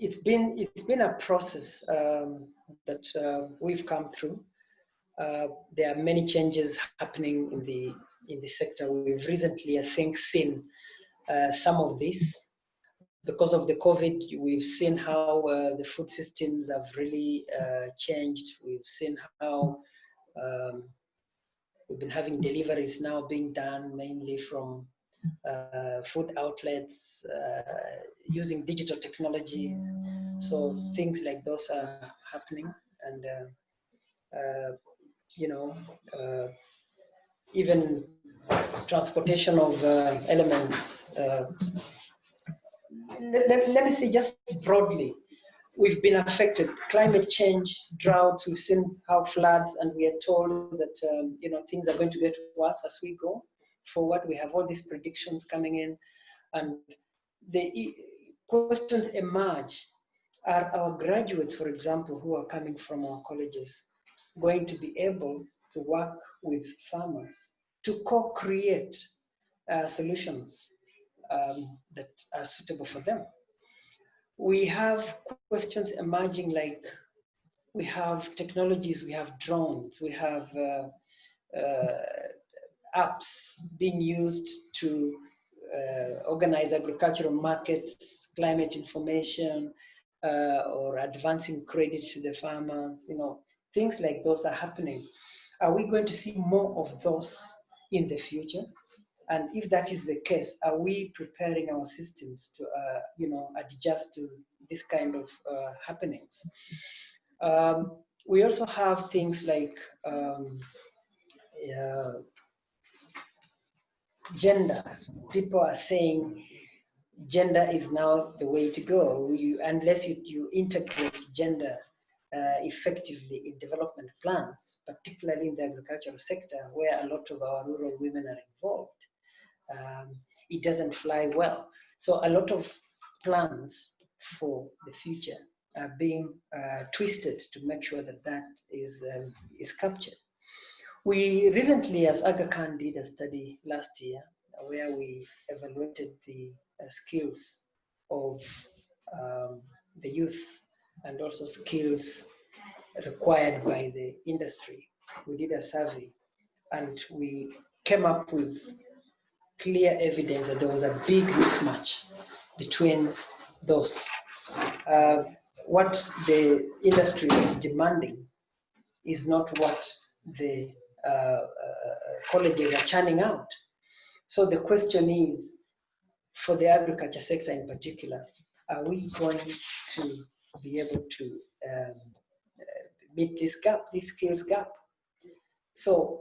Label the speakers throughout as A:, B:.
A: it's been a process that we've come through. There are many changes happening in the sector. We've recently, I think, seen some of this. Because of the COVID, we've seen how the food systems have really changed. We've seen how we've been having deliveries now being done mainly from food outlets using digital technologies. So things like those are happening, and you know, even transportation of elements. Let me say just broadly, we've been affected. Climate change, droughts, we've seen how floods, and we are told that you know, things are going to get worse as we go forward. We have all these predictions coming in, and the questions emerge. Are our graduates, for example, who are coming from our colleges, going to be able to work with farmers to co-create solutions that are suitable for them? We have questions emerging, like we have technologies, we have drones, we have apps being used to organize agricultural markets, climate information, or advancing credit to the farmers. You know, things like those are happening. Are we going to see more of those in the future? And if that is the case, are we preparing our systems to, you know, adjust to this kind of happenings? We also have things like gender. People are saying gender is now the way to go. Unless you integrate gender effectively in development plans, particularly in the agricultural sector, where a lot of our rural women are involved, it doesn't fly well. So a lot of plans for the future are being twisted to make sure that that is captured. We recently, as Aga Khan, did a study last year where we evaluated the skills of the youth and also skills required by the industry. We did a survey and we came up with clear evidence that there was a big mismatch between those. What the industry is demanding is not what the colleges are churning out. So the question is, for the agriculture sector in particular, are we going to be able to meet this gap, this skills gap? So,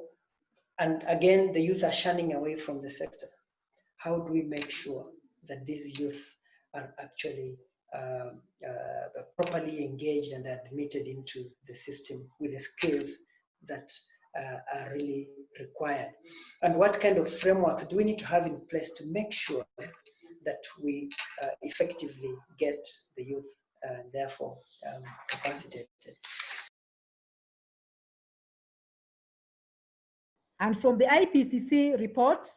A: and again, the youth are shunning away from the sector. How do we make sure that these youth are actually properly engaged and admitted into the system with the skills that are really required? And what kind of frameworks do we need to have in place to make sure that we effectively get the youth therefore capacitated?
B: And from the IPCC report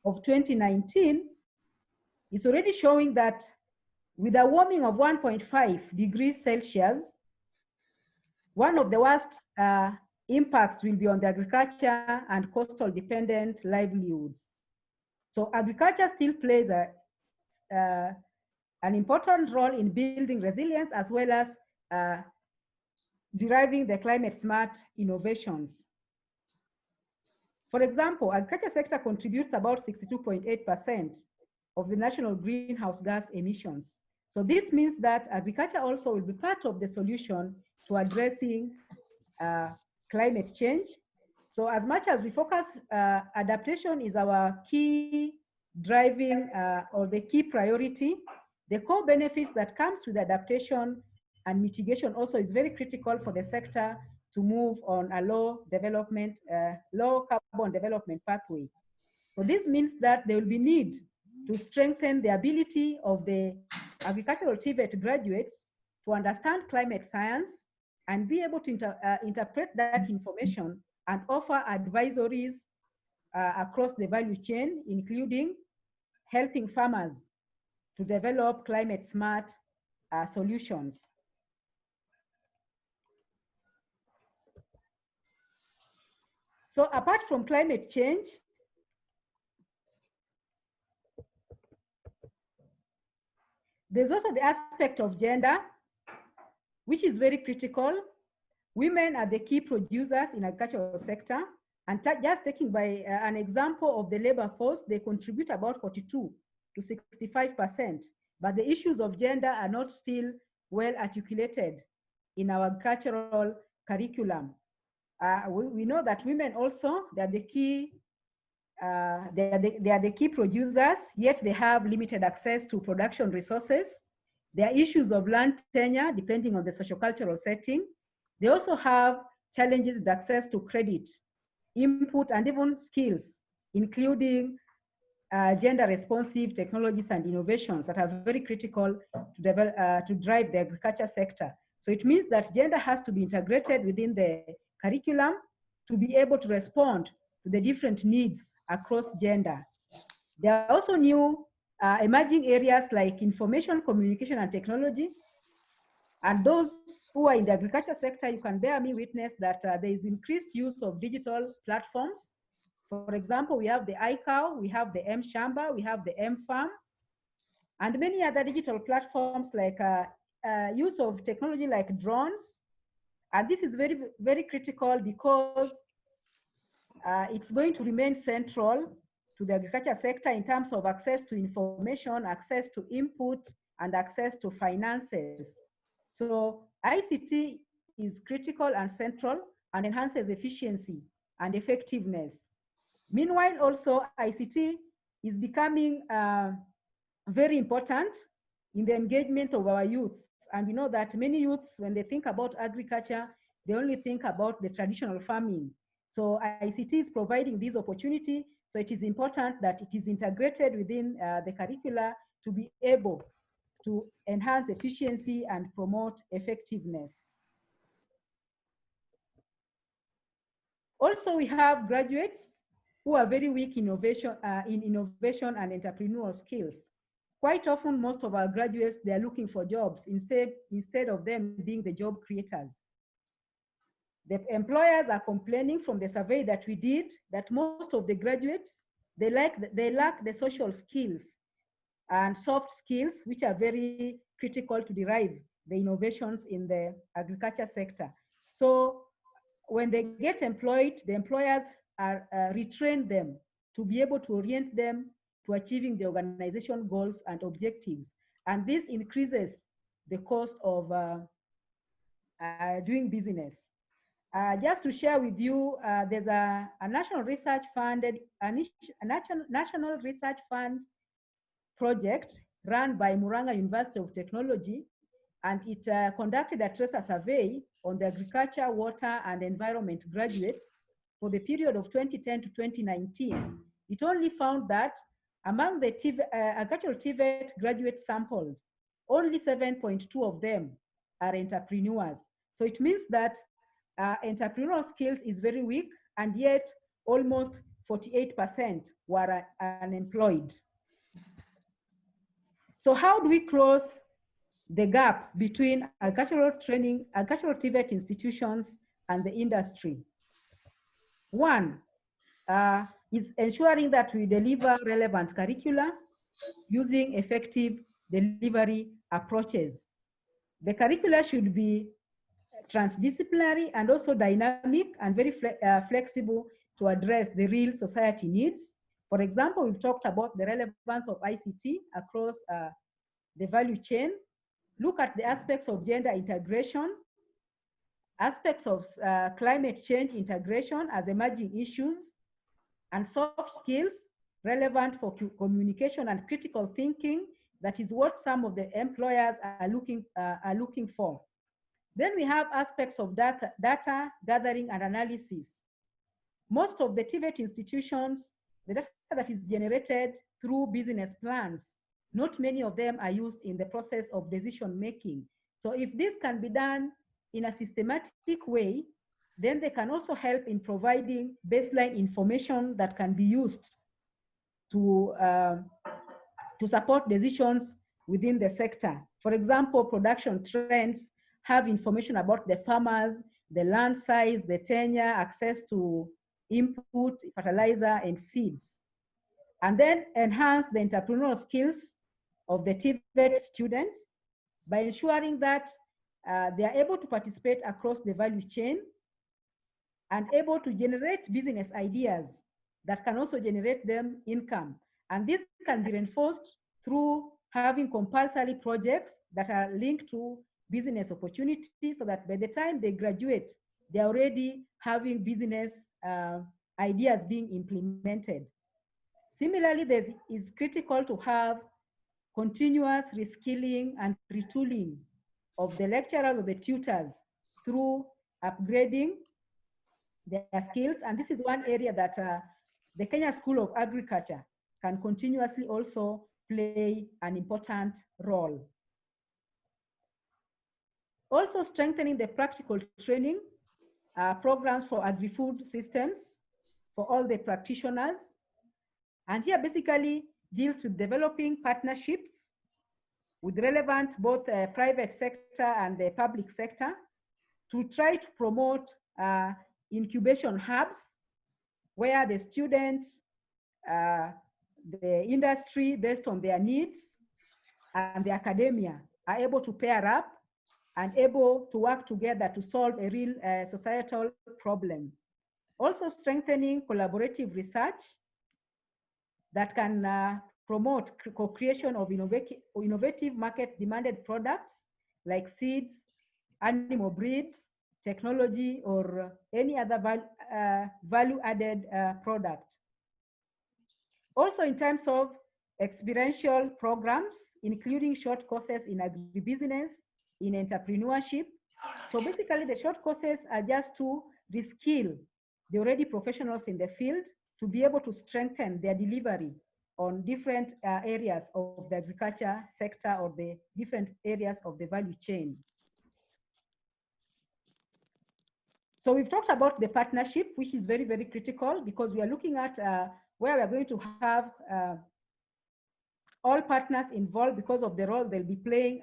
B: of 2019, it's already showing that with a warming of 1.5 degrees Celsius, one of the worst impacts will be on the agriculture and coastal dependent livelihoods. So agriculture still plays an important role in building resilience as well as deriving the climate smart innovations. For example, agriculture sector contributes about 62.8% of the national greenhouse gas emissions. So this means that agriculture also will be part of the solution to addressing climate change. So as much as we focus, adaptation is our key driving or the key priority, the core benefits that comes with adaptation and mitigation also is very critical for the sector to move on a low carbon development pathway. So this means that there will be need to strengthen the ability of the agricultural TVET graduates to understand climate science and be able to interpret that information and offer advisories across the value chain, including helping farmers to develop climate smart solutions. So apart from climate change, there's also the aspect of gender, which is very critical. Women are the key producers in agricultural sector. And just taking by an example of the labor force, they contribute about 42 to 65%. But the issues of gender are not still well articulated in our agricultural curriculum. We know that women also, they are the key they are the key producers, yet they have limited access to production resources. There are issues of land tenure, depending on the sociocultural setting. They also have challenges with access to credit, input, and even skills, including gender-responsive technologies and innovations that are very critical to drive the agriculture sector. So it means that gender has to be integrated within the curriculum to be able to respond to the different needs across gender. There are also new emerging areas like information, communication, and technology. And those who are in the agriculture sector, you can bear me witness that there is increased use of digital platforms. For example, we have the iCow, we have the M-Shamba, we have the M-Farm, and many other digital platforms like use of technology like drones. And this is very, very critical because it's going to remain central to the agriculture sector in terms of access to information, access to input, and access to finances. So ICT is critical and central and enhances efficiency and effectiveness. Meanwhile, also ICT is becoming very important in the engagement of our youths. And we know that many youths, when they think about agriculture, they only think about the traditional farming. So ICT is providing this opportunity. So it is important that it is integrated within the curricula to be able to enhance efficiency and promote effectiveness. Also, we have graduates who are very weak in innovation and entrepreneurial skills. Quite often, most of our graduates, they are looking for jobs instead of them being the job creators. The employers are complaining from the survey that we did that most of the graduates, they lack the social skills and soft skills, which are very critical to derive the innovations in the agriculture sector. So when they get employed, the employers are retrain them to be able to orient them to achieving the organization goals and objectives. And this increases the cost of doing business. Just to share with you, there's a national research funded, a national research fund project run by Muranga University of Technology, and it conducted a tracer survey on the agriculture, water, and environment graduates for the period of 2010 to 2019. It only found that among the agricultural TVET graduates sampled, only 7.2 of them are entrepreneurs. So it means that entrepreneurial skills is very weak, and yet almost 48% were unemployed. So how do we close the gap between agricultural training, agricultural TVET institutions and the industry? One is ensuring that we deliver relevant curricula using effective delivery approaches. The curricula should be transdisciplinary and also dynamic and very flexible to address the real society needs. For example, we've talked about the relevance of ICT across the value chain. Look at the aspects of gender integration, aspects of climate change integration as emerging issues, and soft skills relevant for communication and critical thinking. That is what some of the employers are looking for. Then we have aspects of data gathering and analysis. Most of the TVET institutions, the data that is generated through business plans, not many of them are used in the process of decision making. So if this can be done in a systematic way, then they can also help in providing baseline information that can be used to support decisions within the sector. For example, production trends have information about the farmers, the land size, the tenure, access to input, fertilizer, and seeds. And then enhance the entrepreneurial skills of the TVET students by ensuring that they are able to participate across the value chain and able to generate business ideas that can also generate them income. And this can be reinforced through having compulsory projects that are linked to business opportunities so that by the time they graduate, they're already having business ideas being implemented. Similarly, there is critical to have continuous reskilling and retooling of the lecturers or the tutors through upgrading their skills. And this is one area that the Kenya School of Agriculture can continuously also play an important role. Also strengthening the practical training programs for agri-food systems for all the practitioners. And here basically deals with developing partnerships with relevant both private sector and the public sector to try to promote incubation hubs where the students, the industry based on their needs and the academia are able to pair up and able to work together to solve a real societal problem. Also strengthening collaborative research that can promote co-creation of innovative market demanded products like seeds, animal breeds, technology, or any other value added product. Also in terms of experiential programs, including short courses in agribusiness, in entrepreneurship. So basically the short courses are just to reskill the already professionals in the field to be able to strengthen their delivery on different areas of the agriculture sector or the different areas of the value chain. So we've talked about the partnership, which is very, very critical because we are looking at where we are going to have all partners involved because of the role they'll be playing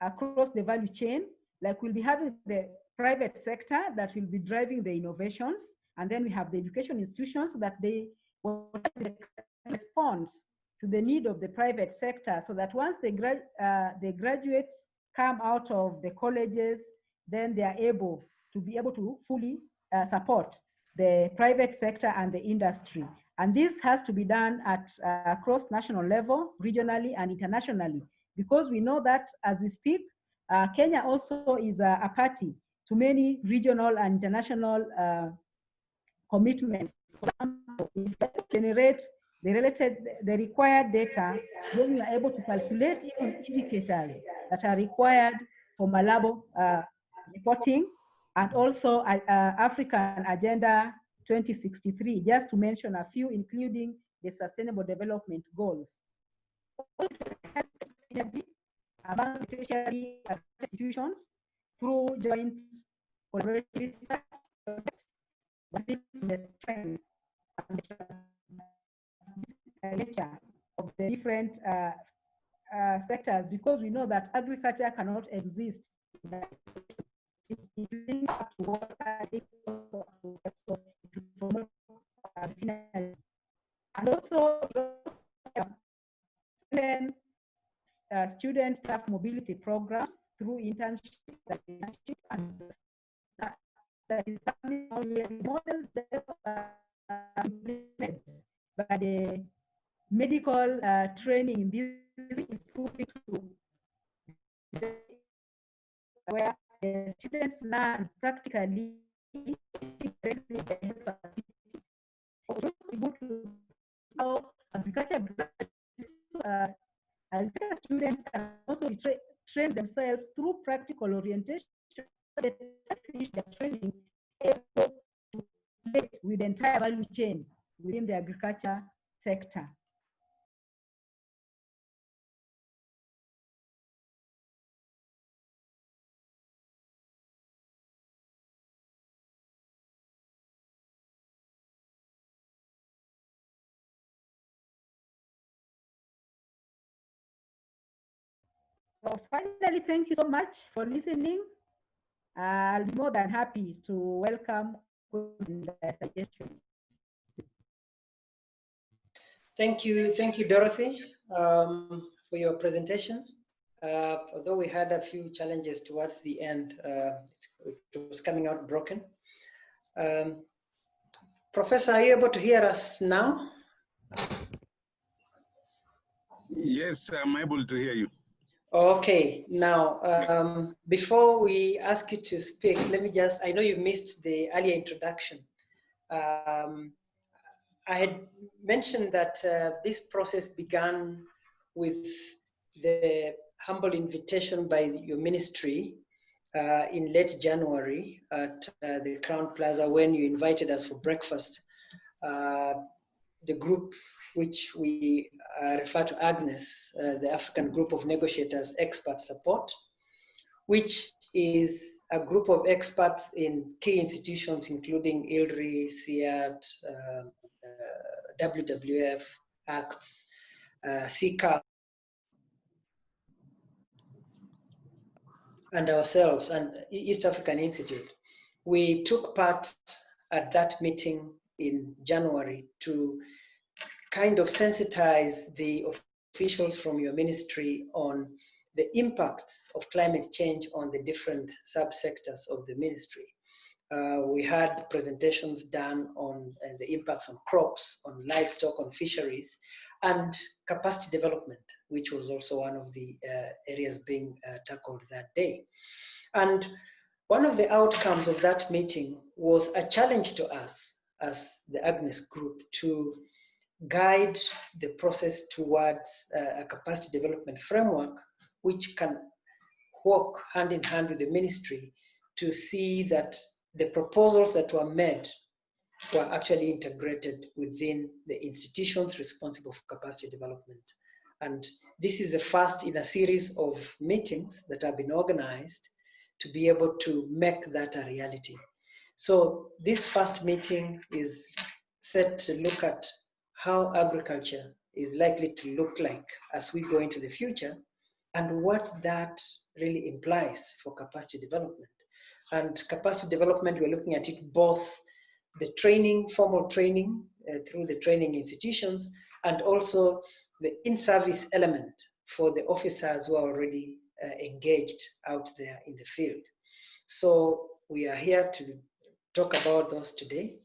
B: across the value chain. Like we'll be having the private sector that will be driving the innovations. And then we have the education institutions so that they respond to the need of the private sector so that once the graduates come out of the colleges, then they are able to fully support the private sector and the industry. And this has to be done at across national level, regionally and internationally, because we know that as we speak, Kenya also is a party to many regional and international commitments. For example, if you generate the required data, then we are able to calculate even indicators that are required for Malabo reporting, and also African Agenda 2063, just to mention a few, including the Sustainable Development Goals. Among the tertiary institutions through joint collaborative research projects that is the strength and the nature of the different sectors, because we know that agriculture cannot exist. It's linked up to water, and also student staff mobility programs through internship and that is something model by the medical training. This is proving to where the students learn practically how agriculture students can also train themselves through practical orientation. They finish their training able to relate with the entire value chain within the agriculture sector. finally, thank you so much for listening. I'll be more than happy to welcome questions and suggestions.
A: Thank you, Dorothy, for your presentation. Although we had a few challenges towards the end, it was coming out broken. Professor, are you able to hear us now?
C: Yes, I'm able to hear you.
A: Okay, now, before we ask you to speak, let me just, I know you missed the earlier introduction. I had mentioned that this process began with the humble invitation by your ministry in late January at the Crown Plaza when you invited us for breakfast. The group which we refer to Agnes, the African Group of Negotiators Expert Support, which is a group of experts in key institutions including ILRI, CIAT, WWF, ACTS, CICA, and ourselves, and East African Institute. We took part at that meeting in January to kind of sensitize the officials from your ministry on the impacts of climate change on the different subsectors of the ministry. We had presentations done on the impacts on crops, on livestock, on fisheries, and capacity development, which was also one of the areas being tackled that day. And one of the outcomes of that meeting was a challenge to us as the Agnes Group to guide the process towards a capacity development framework, which can work hand in hand with the ministry to see that the proposals that were made were actually integrated within the institutions responsible for capacity development. And this is the first in a series of meetings that have been organized to be able to make that a reality. So this first meeting is set to look at how agriculture is likely to look like as we go into the future and what that really implies for capacity development. And capacity development, we're looking at it both the training, formal training through the training institutions, and also the in-service element for the officers who are already engaged out there in the field. So we are here to talk about those today.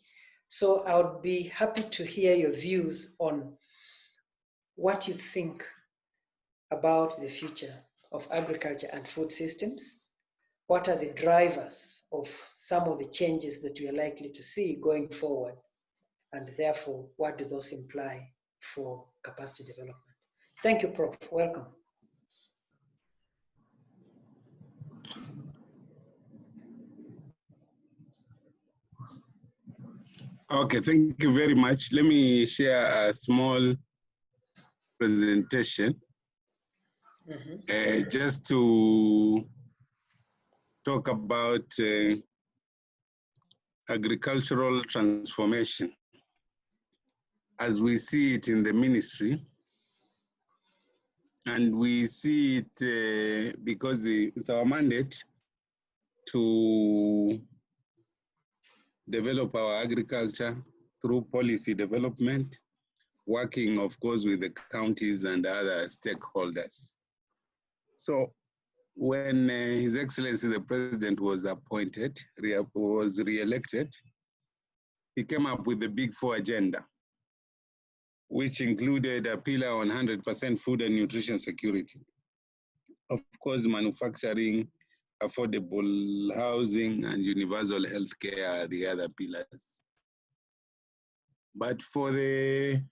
A: So I would be happy to hear your views on what you think about the future of agriculture and food systems. What are the drivers of some of the changes that we are likely to see going forward? And therefore, what do those imply for capacity development? Thank you, Prof. Welcome.
C: Okay, thank you very much. Let me share a small presentation just to talk about agricultural transformation as we see it in the ministry. And we see it because it's our mandate to develop our agriculture through policy development, working, of course, with the counties and other stakeholders. So when His Excellency the President was appointed, was re-elected, he came up with the Big Four agenda, which included a pillar on 100% food and nutrition security. Of course, manufacturing, affordable housing, and universal health care are the other pillars. But for the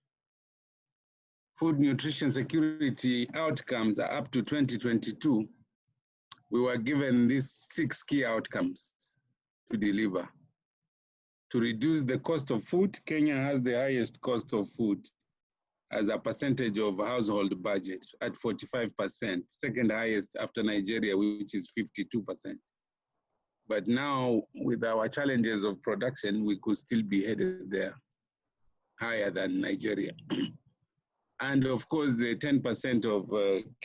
C: food nutrition security outcomes up to 2022, we were given these 6 key outcomes to deliver. To reduce the cost of food, Kenya has the highest cost of food as a percentage of household budget at 45%, second highest after Nigeria, which is 52%. But now, with our challenges of production, we could still be headed there, higher than Nigeria. And of course, 10% of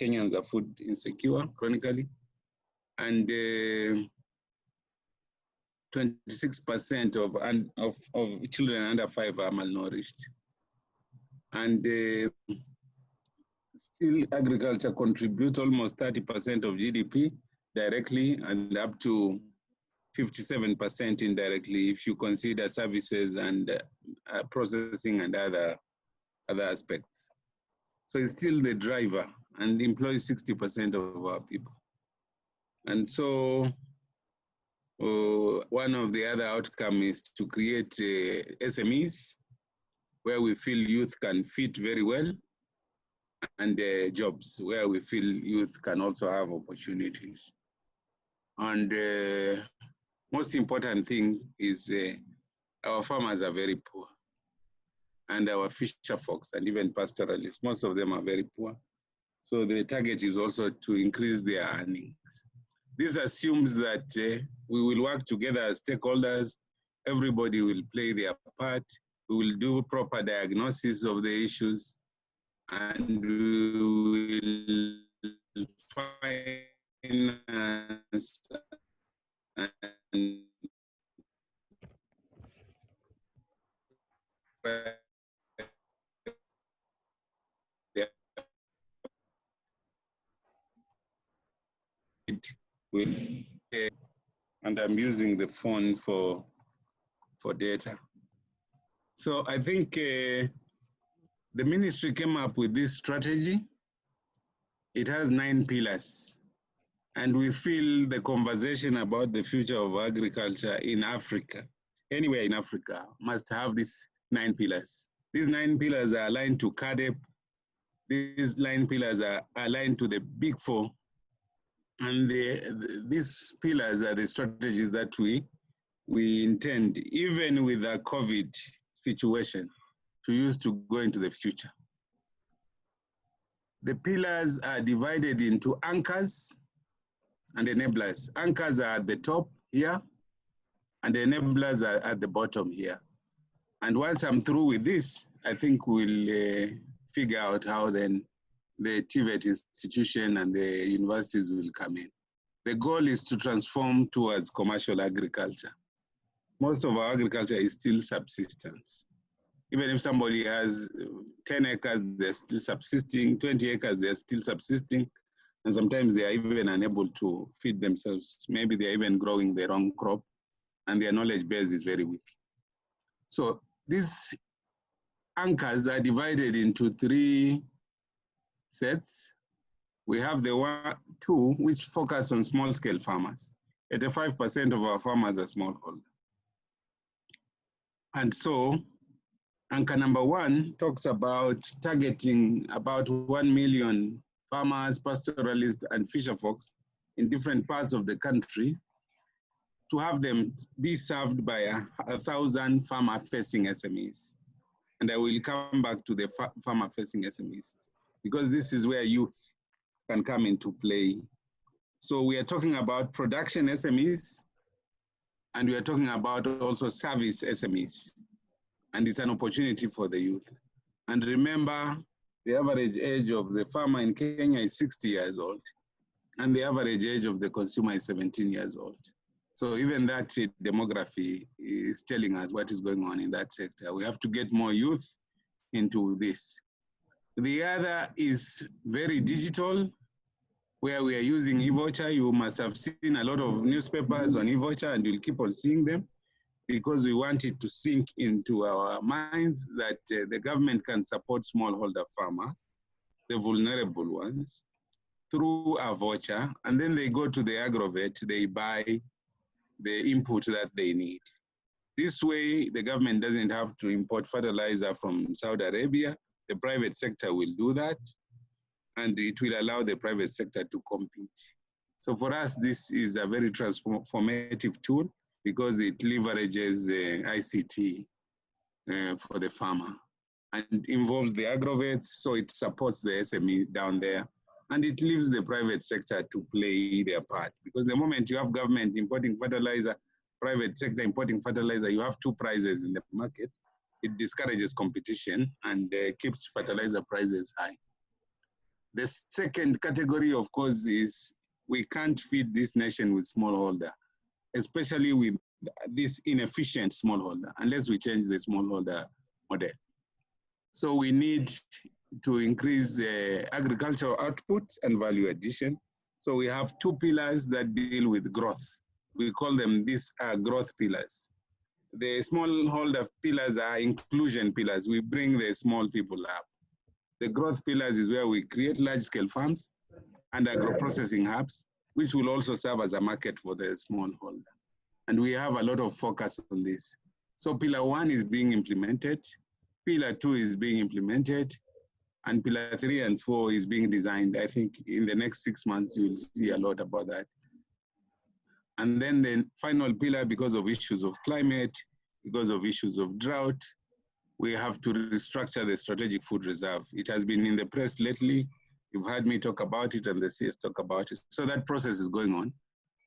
C: Kenyans are food insecure chronically, and 26% of children under 5 are malnourished. And still, agriculture contributes almost 30% of GDP directly and up to 57% indirectly if you consider services and processing and other aspects. So it's still the driver and employs 60% of our people. And so one of the other outcomes is to create SMEs where we feel youth can fit very well, and jobs where we feel youth can also have opportunities. And most important thing is our farmers are very poor, and our fisher folks and even pastoralists, most of them are very poor. So the target is also to increase their earnings. This assumes that we will work together as stakeholders, everybody will play their part, we will do proper diagnosis of the issues, and we will finance and and I'm using the phone for data. So I think the ministry came up with this strategy. It has 9 pillars. And we feel the conversation about the future of agriculture in Africa, anywhere in Africa, must have these 9 pillars. These 9 pillars are aligned to CADEP. These 9 pillars are aligned to the Big Four. And these pillars are the strategies that we intend, even with the COVID situation, to use to go into the future. The pillars are divided into anchors and enablers. Anchors are at the top here, and the enablers are at the bottom here. And once I'm through with this, I think we'll figure out how then the TVET institution and the universities will come in. The goal is to transform towards commercial agriculture. Most of our agriculture is still subsistence. Even if somebody has 10 acres, they're still subsisting, 20 acres, they're still subsisting, and sometimes they are even unable to feed themselves. Maybe they're even growing their own crop, and their knowledge base is very weak. So these anchors are divided into 3 sets. We have the 2, which focus on small-scale farmers. 85% of our farmers are smallholder. And so, anchor number 1 talks about targeting about 1 million farmers, pastoralists, and fisher folks in different parts of the country to have them be served by 1,000 farmer-facing SMEs. And I will come back to the farmer-facing SMEs, because this is where youth can come into play. So we are talking about production SMEs, and we are talking about also service SMEs. And it's an opportunity for the youth. And remember, the average age of the farmer in Kenya is 60 years old, and the average age of the consumer is 17 years old. So even that demography is telling us what is going on in that sector. We have to get more youth into this. The other is very digital, where we are using e-voucher. You must have seen a lot of newspapers on e-voucher, and you'll keep on seeing them, because we want it to sink into our minds that the government can support smallholder farmers, the vulnerable ones, through a voucher, and then they go to the agrovet, they buy the input that they need. This way, the government doesn't have to import fertilizer from Saudi Arabia. The private sector will do that, and it will allow the private sector to compete. So for us, this is a very transformative tool, because it leverages ICT for the farmer, and involves the agrovets, so it supports the SME down there, and it leaves the private sector to play their part. Because the moment you have government importing fertilizer, private sector importing fertilizer, you have 2 prices in the market. it discourages competition and keeps fertilizer prices high. The second category, of course, is we can't feed this nation with smallholder, especially with this inefficient smallholder, unless we change the smallholder model. So we need to increase agricultural output and value addition. So we have two pillars that deal with growth. We call them these growth pillars. The smallholder pillars are inclusion pillars. We bring the small people up. The growth pillars is where we create large-scale farms and agro-processing hubs, which will also serve as a market for the smallholder. And we have a lot of focus on this. So pillar 1 is being implemented, pillar 2 is being implemented, and pillar 3 and 4 is being designed. I think in the next 6 months, you'll see a lot about that. And then the final pillar, because of issues of climate, because of issues of drought, we have to restructure the strategic food reserve. It has been in the press lately. You've heard me talk about it and the CS talk about it. So that process is going on.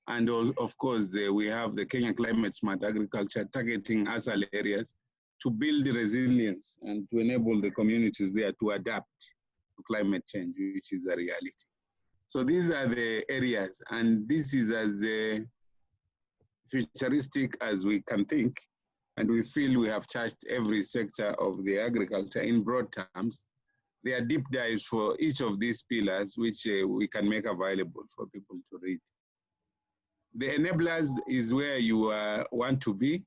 C: And of course, we have the Kenya Climate Smart Agriculture targeting ASAL areas to build resilience and to enable the communities there to adapt to climate change, which is a reality. So these are the areas, and this is as futuristic as we can think. And we feel we have touched every sector of the agriculture in broad terms. There are deep dives for each of these pillars, which we can make available for people to read. The enablers is where you want to be,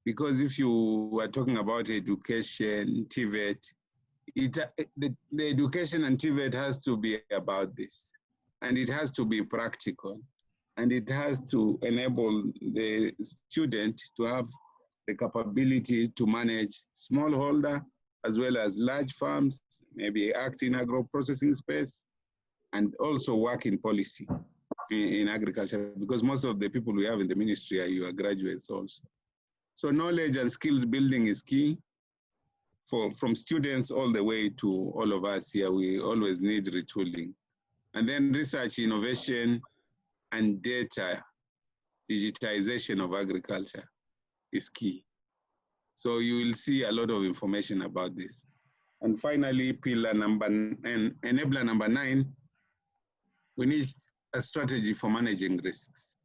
C: because if you were talking about education, TVET, the education and TVET has to be about this, and it has to be practical, and it has to enable the student to have the capability to manage smallholder as well as large farms, maybe act in agro-processing space, and also work in policy in agriculture, because most of the people we have in the ministry are your graduates also. So knowledge and skills building is key from students all the way to all of us here. We always need retooling. And then research, innovation, and data, digitization of agriculture is key. So you will see a lot of information about this. And finally, enabler number 9, we need a strategy for managing risks.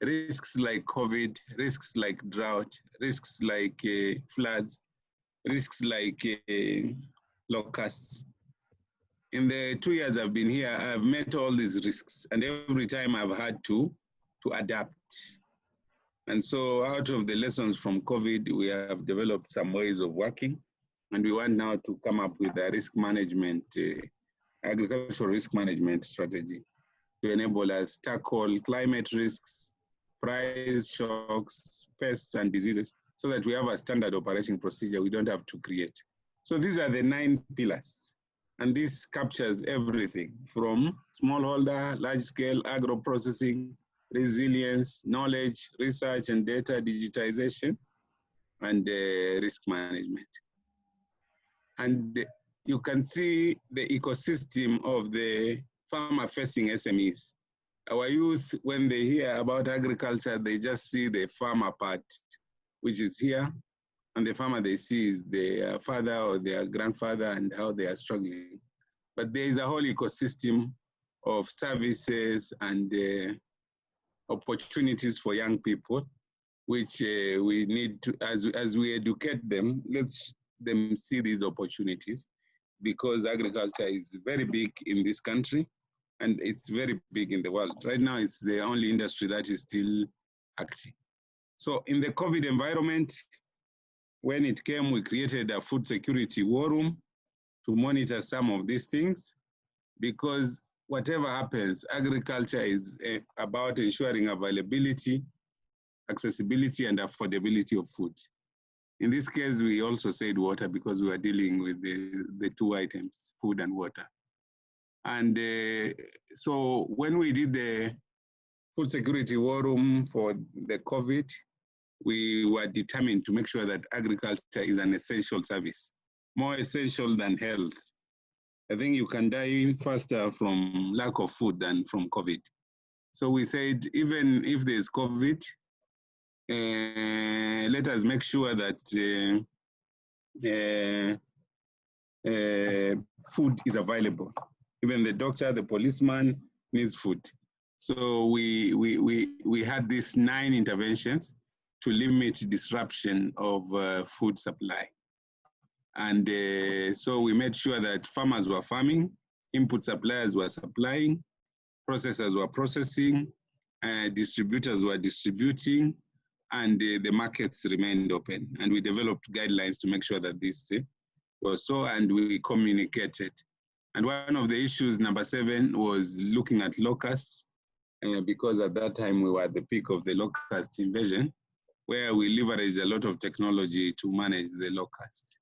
C: Risks like COVID, risks like drought, risks like floods, risks like locusts. In the 2 years I've been here, I've met all these risks, and every time I've had to adapt. And so out of the lessons from COVID, we have developed some ways of working, and we want now to come up with a risk management, agricultural risk management strategy to enable us tackle climate risks, price shocks, pests and diseases, so that we have a standard operating procedure we don't have to create. So these are the 9 pillars. And this captures everything from smallholder, large scale, agro-processing, resilience, knowledge, research and data, digitization, and risk management. And you can see the ecosystem of the farmer-facing SMEs. Our youth, when they hear about agriculture, they just see the farmer part, which is here, and the farmer they see is their father or their grandfather and how they are struggling. But there is a whole ecosystem of services and opportunities for young people, which we need to, as we educate them, let's them see these opportunities, because agriculture is very big in this country and it's very big in the world. Right now, it's the only industry that is still active. So in the COVID environment, when it came, we created a food security war room to monitor some of these things, because whatever happens, agriculture is about ensuring availability, accessibility, and affordability of food. In this case, we also said water, because we are dealing with the 2 items, food and water. And so when we did the food security war room for the COVID, we were determined to make sure that agriculture is an essential service, more essential than health. I think you can die faster from lack of food than from COVID. So we said, even if there's COVID, let us make sure that food is available. Even the doctor, the policeman needs food. So we had these 9 interventions to limit disruption of food supply. And so we made sure that farmers were farming, input suppliers were supplying, processors were processing, distributors were distributing, and the markets remained open. And we developed guidelines to make sure that this was so, and we communicated. And one of the issues, number 7, was looking at locusts, because at that time we were at the peak of the locust invasion, where we leveraged a lot of technology to manage the locusts.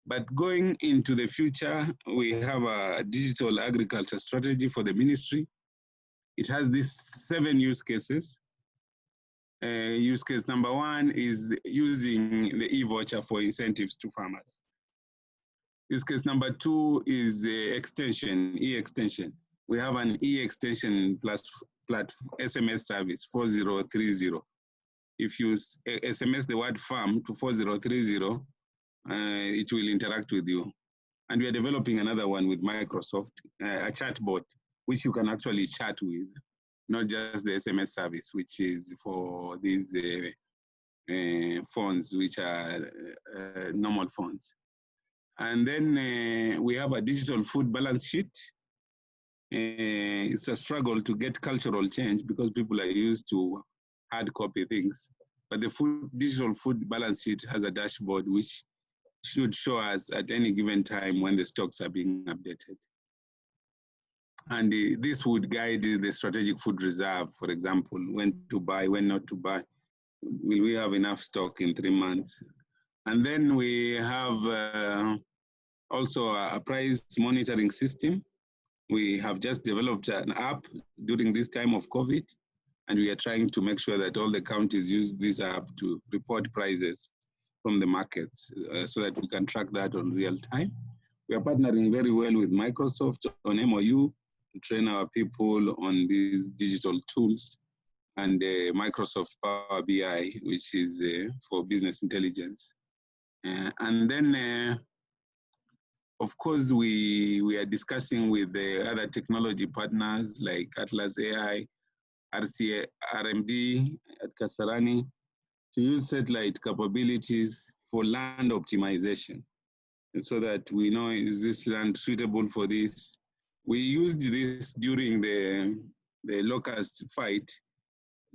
C: But going into the future, we have a digital agriculture strategy for the ministry. It has these 7 use cases. Use case number 1 is using the e-voucher for incentives to farmers. Use case number 2 is extension, e-extension. We have an e-extension plus SMS service, 4030. If you SMS the word farm to 4030, it will interact with you. And we are developing another one with Microsoft, a chatbot, which you can actually chat with, not just the SMS service, which is for these phones, which are normal phones. And then we have a digital food balance sheet. It's a struggle to get cultural change because people are used to hard copy things. But the digital food balance sheet has a dashboard which should show us at any given time when the stocks are being updated. And this would guide the strategic food reserve, for example, when to buy, when not to buy. Will we have enough stock in 3 months? And then we have also a price monitoring system. We have just developed an app during this time of COVID, and we are trying to make sure that all the counties use this app to report prices from the markets so that we can track that on real time. We are partnering very well with Microsoft on MOU to train our people on these digital tools, and Microsoft Power BI, which is for business intelligence. And then, of course, we are discussing with the other technology partners like Atlas AI, RCA, RMD at Kasarani, to use satellite capabilities for land optimization, and so that we know, is this land suitable for this? We used this during the locust fight.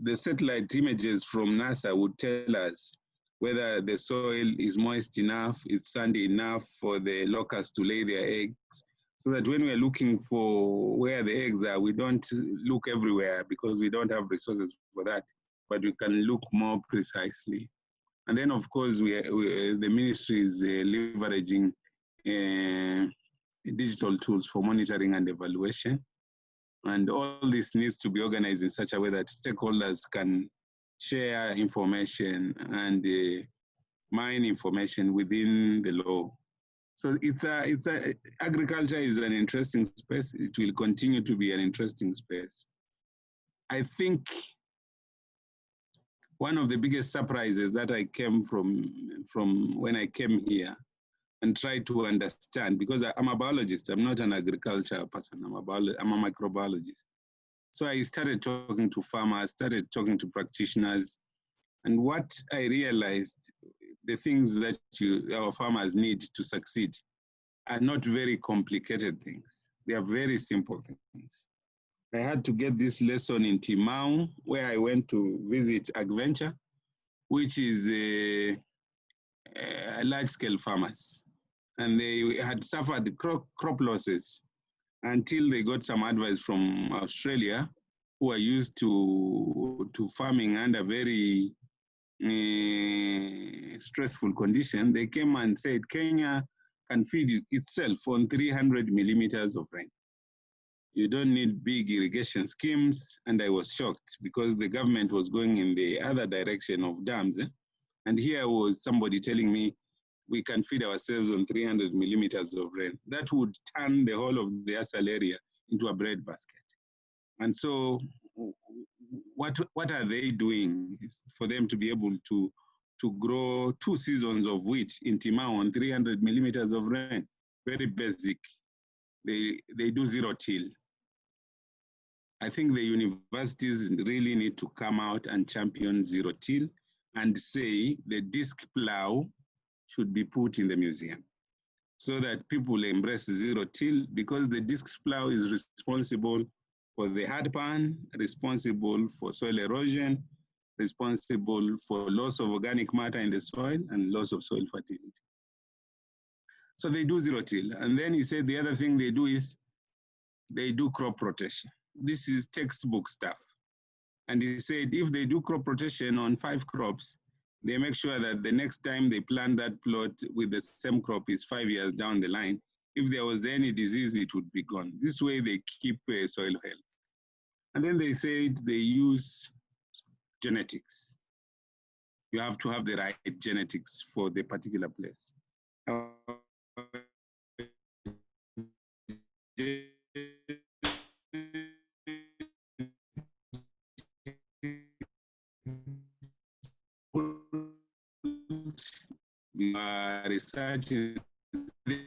C: The satellite images from NASA would tell us whether the soil is moist enough, it's sandy enough for the locusts to lay their eggs, so that when we're looking for where the eggs are, we don't look everywhere because we don't have resources for that, but we can look more precisely. And then, of course, the ministry is leveraging digital tools for monitoring and evaluation. And all this needs to be organized in such a way that stakeholders can share information and mine information within the law. So agriculture is an interesting space. It will continue to be an interesting space. I think one of the biggest surprises that I came from when I came here and tried to understand, because I'm a biologist, I'm not an agriculture person, I'm a microbiologist. So I started talking to farmers, started talking to practitioners, and what I realized, the things that our farmers need to succeed are not very complicated things. They are very simple things. I had to get this lesson in Timau, where I went to visit AgVenture, which is a large-scale farmers. And they had suffered crop losses until they got some advice from Australia, who are used to farming under very stressful condition. They came and said, Kenya can feed itself on 300 millimeters of rain. You don't need big irrigation schemes. And I was shocked because the government was going in the other direction of dams. And here was somebody telling me, we can feed ourselves on 300 millimeters of rain. That would turn the whole of the Asal area into a bread basket. And so what are they doing for them to be able to to grow 2 seasons of wheat in Timau on 300 millimeters of rain. Very basic. They do zero-till. I think the universities really need to come out and champion zero-till and say the disc plow should be put in the museum so that people embrace zero-till, because the disc plow is responsible for the hard pan, responsible for soil erosion, responsible for loss of organic matter in the soil and loss of soil fertility. So they do zero-till. And then he said the other thing they do is they do crop rotation. This is textbook stuff. And he said if they do crop rotation on 5 crops, they make sure that the next time they plant that plot with the same crop is 5 years down the line. If there was any disease, it would be gone. This way they keep soil health. And then they said they use genetics. You have to have the right genetics for the particular place. We are researching the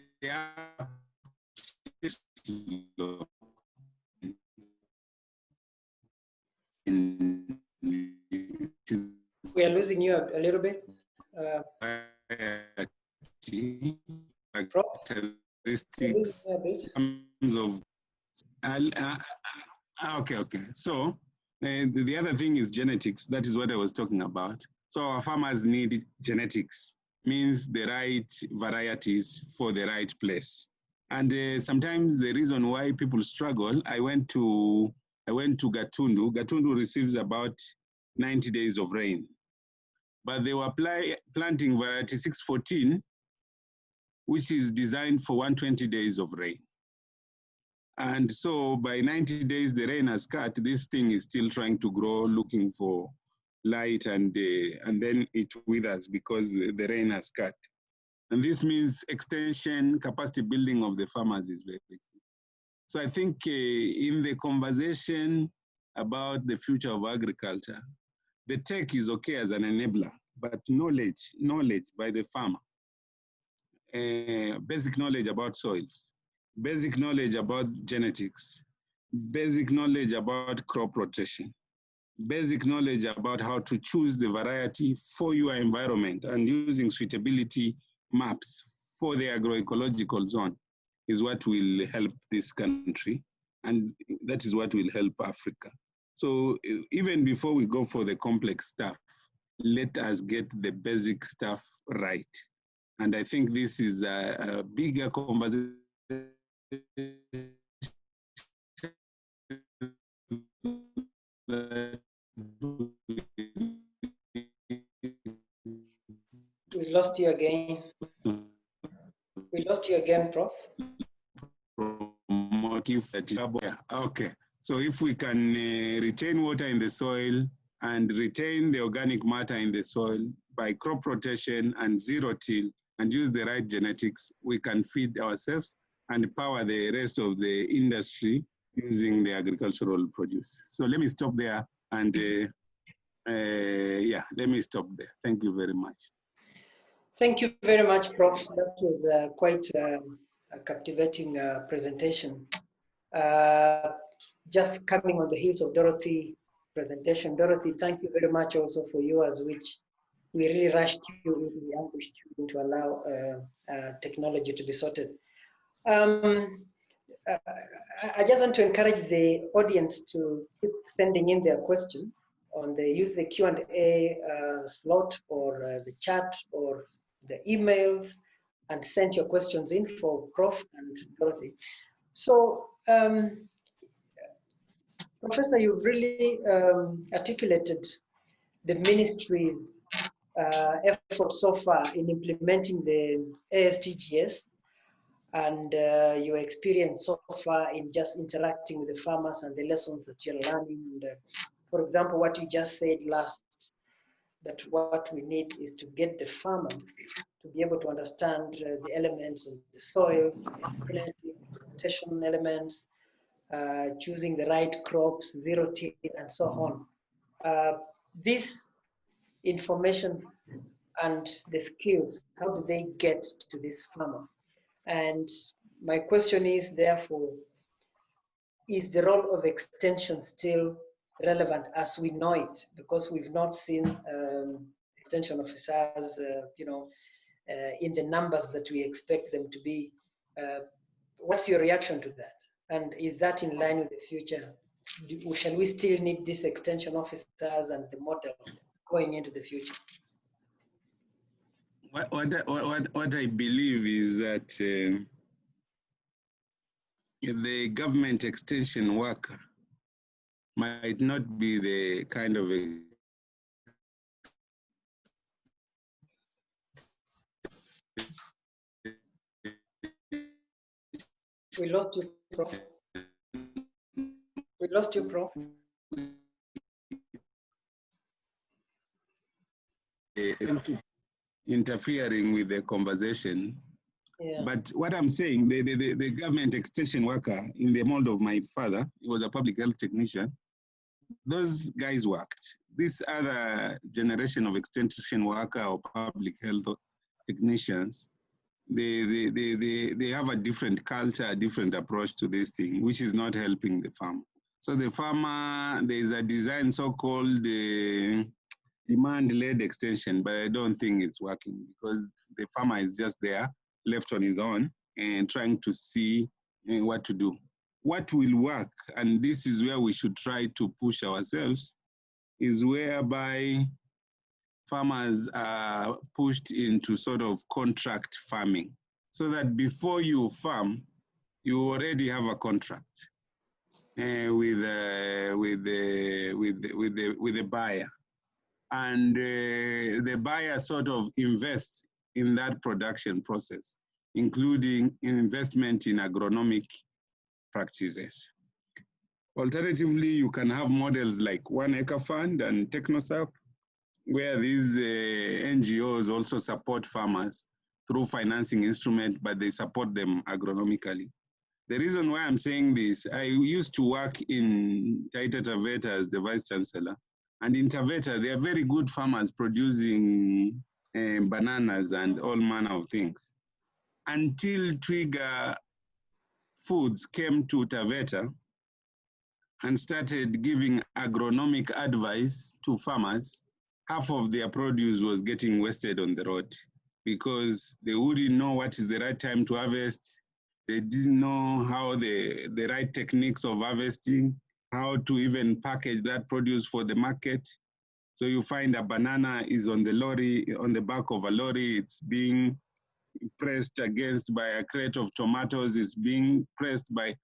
A: We are losing you a little bit.
C: Characteristics of okay. So the other thing is genetics. That is what I was talking about. So our farmers need genetics, means the right varieties for the right place. And sometimes the reason why people struggle, I went to Gatundu. Gatundu receives about 90 days of rain, but they were planting variety 614, which is designed for 120 days of rain. And so by 90 days, the rain has cut. This thing is still trying to grow, looking for light, and then it withers because the rain has cut. And this means extension, capacity building of the farmers is very big. So I think in the conversation about the future of agriculture, the tech is okay as an enabler, but knowledge by the farmer, basic knowledge about soils, basic knowledge about genetics, basic knowledge about crop rotation, basic knowledge about how to choose the variety for your environment and using suitability maps for the agroecological zone is what will help this country, and that is what will help Africa. So even before we go for the complex stuff, let us get the basic stuff right. And I think this is a bigger conversation.
A: We lost you again. We lost you again, Prof.
C: Okay, so if we can retain water in the soil and retain the organic matter in the soil by crop rotation and zero-till and use the right genetics, we can feed ourselves and power the rest of the industry using the agricultural produce. So let me stop there and yeah, let me stop there. Thank you very much.
A: Thank you very much, Prof. That was quite a captivating presentation. Just coming on the heels of Dorothy's presentation. Dorothy, thank you very much also for yours, which we really rushed you, we ambushed you to allow technology to be sorted. I just want to encourage the audience to keep sending in their questions on the use the Q&A slot or the chat or the emails, and send your questions in for Prof and Dorothy. So, Professor, you've really articulated the ministry's effort so far in implementing the ASTGS, and your experience so far in just interacting with the farmers and the lessons that you're learning. And, for example, what you just said last, that what we need is to get the farmer to be able to understand the elements of the soils, the rotation elements, choosing the right crops, zero-till, and so on. This information and the skills, how do they get to this farmer? And my question is, therefore, is the role of extension still relevant as we know it? Because we've not seen extension officers, in the numbers that we expect them to be. What's your reaction to that? And is that in line with the future? Shall we still need these extension officers and the model going into the future?
C: What I believe is that the government extension worker might not be the kind of
A: We lost you, Prof. We lost you, Prof.
C: Interfering with the conversation.
A: Yeah.
C: But what I'm saying, the government extension worker in the mold of my father, he was a public health technician. Those guys worked. This other generation of extension worker or public health technicians, they have a different culture, a different approach to this thing, which is not helping the farmer. So the farmer, there's a design so-called demand-led extension, but I don't think it's working because the farmer is just there, left on his own, and trying to see what to do. What will work, and this is where we should try to push ourselves, is whereby farmers are pushed into sort of contract farming, so that before you farm, you already have a contract with the buyer, and the buyer sort of invests in that production process, including investment in agronomic practices. Alternatively, you can have models like 1 Acre Fund and TechnoSap, where these NGOs also support farmers through financing instruments, but they support them agronomically. The reason why I'm saying this, I used to work in Taita Taveta as the Vice Chancellor, and in Taveta, they are very good farmers producing bananas and all manner of things. Until Twiga Foods came to Taveta and started giving agronomic advice to farmers, half of their produce was getting wasted on the road because they wouldn't know what is the right time to harvest. They didn't know how the right techniques of harvesting, how to even package that produce for the market. So you find a banana is on the lorry, on the back of a lorry, it's being pressed against by a crate of tomatoes, it's being pressed by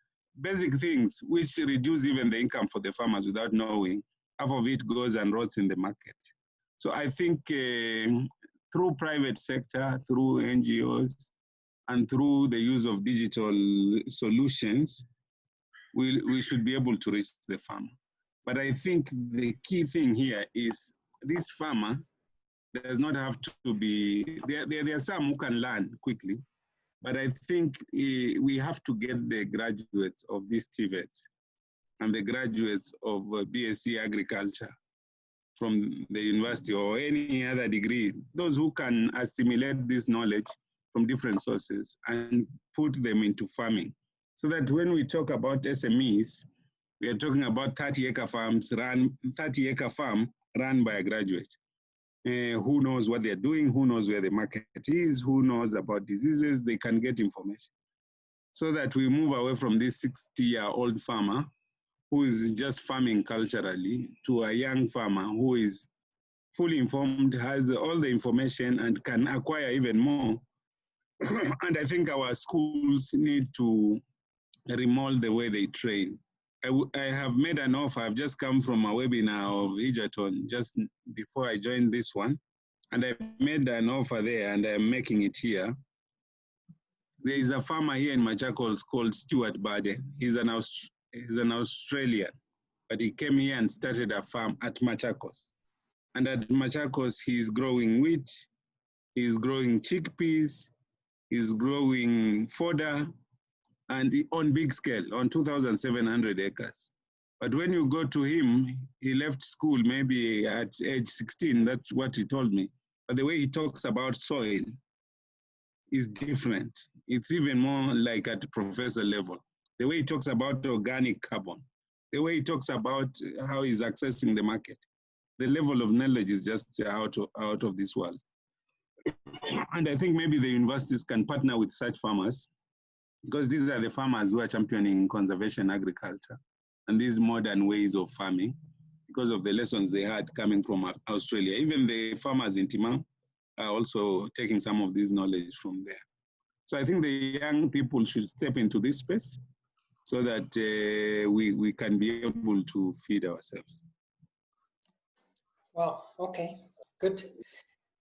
C: basic things which reduce even the income for the farmers without knowing. Half of it goes and rots in the market. So I think through private sector, through NGOs, and through the use of digital solutions, we should be able to reach the farmer. But I think the key thing here is this farmer does not have to be, there are some who can learn quickly, but I think we have to get the graduates of these TVETs and the graduates of BSc Agriculture from the university or any other degree, those who can assimilate this knowledge from different sources and put them into farming. So that when we talk about SMEs, we are talking about 30-acre farms 30-acre farm run by a graduate who knows what they're doing, who knows where the market is, who knows about diseases, they can get information. So that we move away from this 60-year-old farmer who is just farming culturally to a young farmer who is fully informed, has all the information and can acquire even more. And I think our schools need to remold the way they train. I have made an offer. I've just come from a webinar of Egerton just before I joined this one. And I made an offer there and I'm making it here. There is a farmer here in Machakos called Stuart Bade. He's an Australian, but he came here and started a farm at Machakos. And at Machakos, he's growing wheat, he's growing chickpeas, he's growing fodder, and on big scale, on 2,700 acres. But when you go to him, he left school maybe at age 16, that's what he told me. but the way he talks about soil is different. It's even more like at professor level. The way he talks about organic carbon, the way he talks about how he's accessing the market, the level of knowledge is just out of this world. And I think maybe the universities can partner with such farmers, because these are the farmers who are championing conservation agriculture and these modern ways of farming, because of the lessons they had coming from Australia. Even the farmers in Timau are also taking some of this knowledge from there. So I think the young people should step into this space so that we can be able to feed ourselves.
A: Wow, okay, good.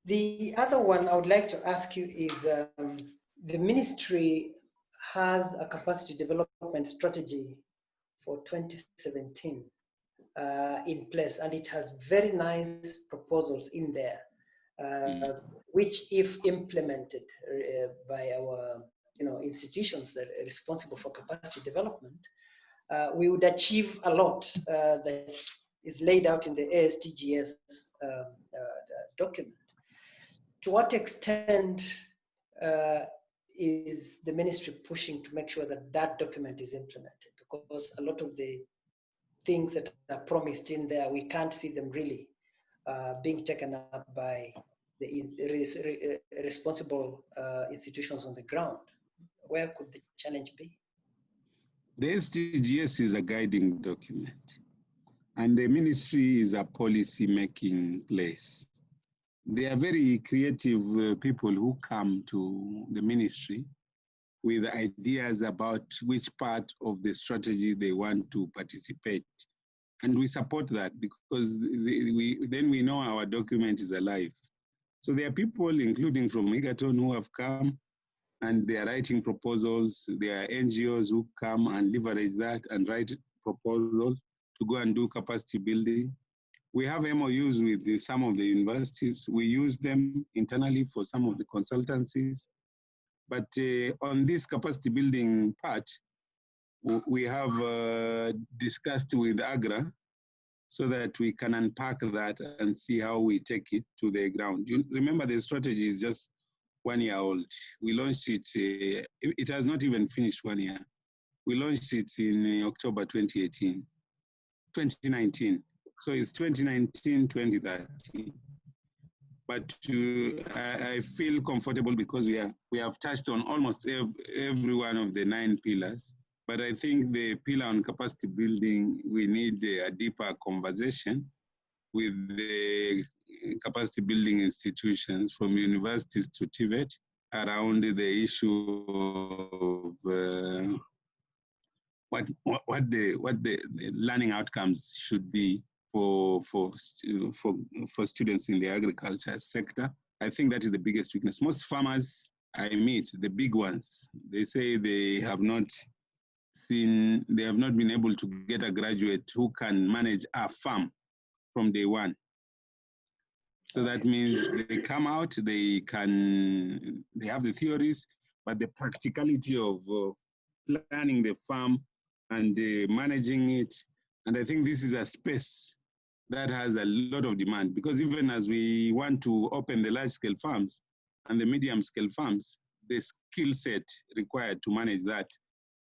A: The other one I would like to ask you is the ministry has a capacity development strategy for 2017 in place, and it has very nice proposals in there, which, if implemented by our institutions that are responsible for capacity development, we would achieve a lot that is laid out in the ASTGS document. To what extent is the ministry pushing to make sure that that document is implemented? Because a lot of the things that are promised in there, we can't see them really being taken up by the responsible institutions on the ground. Where could the challenge be?
C: The SDGs is a guiding document, and the ministry is a policy-making place. They are very creative people who come to the ministry with ideas about which part of the strategy they want to participate. And we support that, because then we know our document is alive. So there are people, including from Egerton, who have come and they are writing proposals. There are NGOs who come and leverage that and write proposals to go and do capacity building. We have MOUs with some of the universities. We use them internally for some of the consultancies. But on this capacity building part, we have discussed with Agra so that we can unpack that and see how we take it to the ground. You remember, the strategy is just 1 year old. We launched it, it has not even finished 1 year. We launched it in October 2019. So it's 2019, 2030. But I feel comfortable because we have touched on almost every one of the 9 pillars. But I think the pillar on capacity building, we need a deeper conversation with the capacity building institutions from universities to TVET around the issue of what the learning outcomes should be for students in the agriculture sector. I think that is the biggest weakness. Most farmers I meet, the big ones, they say they have not been able to get a graduate who can manage a farm from day one. So that means they come out, they have the theories, but the practicality of planning the farm and managing it. And I think this is a space that has a lot of demand, because even as we want to open the large scale farms and the medium scale farms, the skill set required to manage that,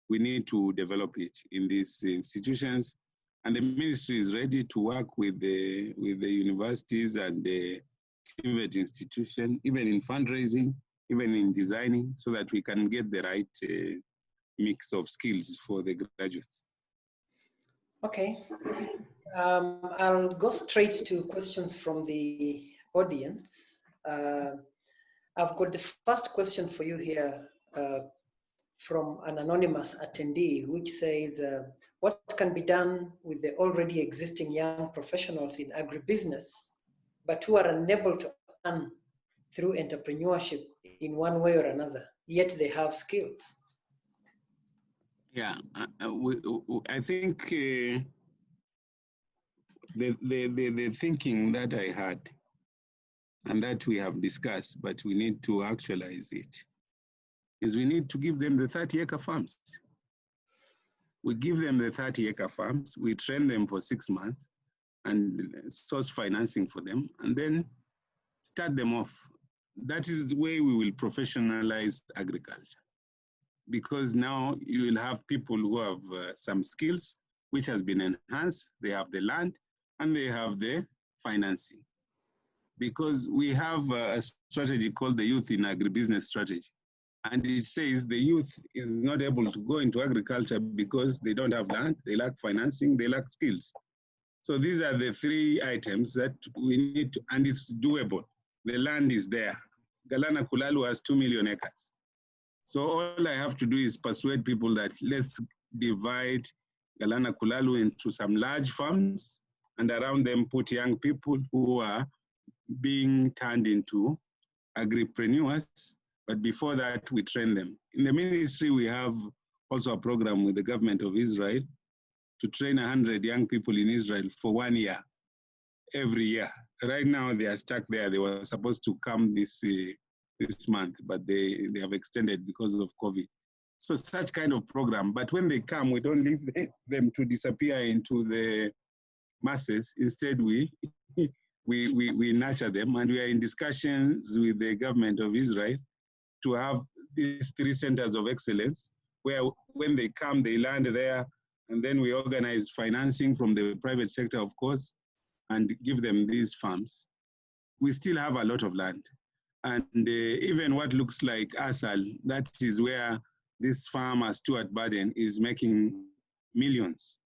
C: we need to develop it in these institutions. And the ministry is ready to work with the universities and the TVET institution, even in fundraising, even in designing, so that we can get the right mix of skills for the graduates.
A: Okay. I'll go straight to questions from the audience. I've got the first question for you here from an anonymous attendee, which says, what can be done with the already existing young professionals in agribusiness, but who are unable to earn through entrepreneurship in one way or another, yet they have skills?
C: Yeah, I think the thinking that I had and that we have discussed, but we need to actualize it, is we need to give them the 30-acre farms. We give them the 30-acre farms, we train them for 6 months and source financing for them, and then start them off. That is the way we will professionalize agriculture. Because now you will have people who have some skills, which has been enhanced. They have the land and they have the financing. Because we have a strategy called the Youth in Agribusiness Strategy. And it says the youth is not able to go into agriculture because they don't have land, they lack financing, they lack skills. So these are the three items that we need to, and it's doable. The land is there. Galana Kulalu has 2 million acres. So all I have to do is persuade people that let's divide Galana Kulalu into some large farms and around them put young people who are being turned into agripreneurs. But before that, we train them. In the ministry, we have also a program with the government of Israel to train 100 young people in Israel for 1 year, every year. Right now, they are stuck there. They were supposed to come this month, but they have extended because of COVID. So such kind of program. But when they come, we don't leave them to disappear into the masses. Instead, we nurture them, and we are in discussions with the government of Israel to have these 3 centers of excellence where when they come, they land there, and then we organize financing from the private sector, of course, and give them these farms. We still have a lot of land. And even what looks like Asal, that is where this farmer, Stuart Baden, is making millions,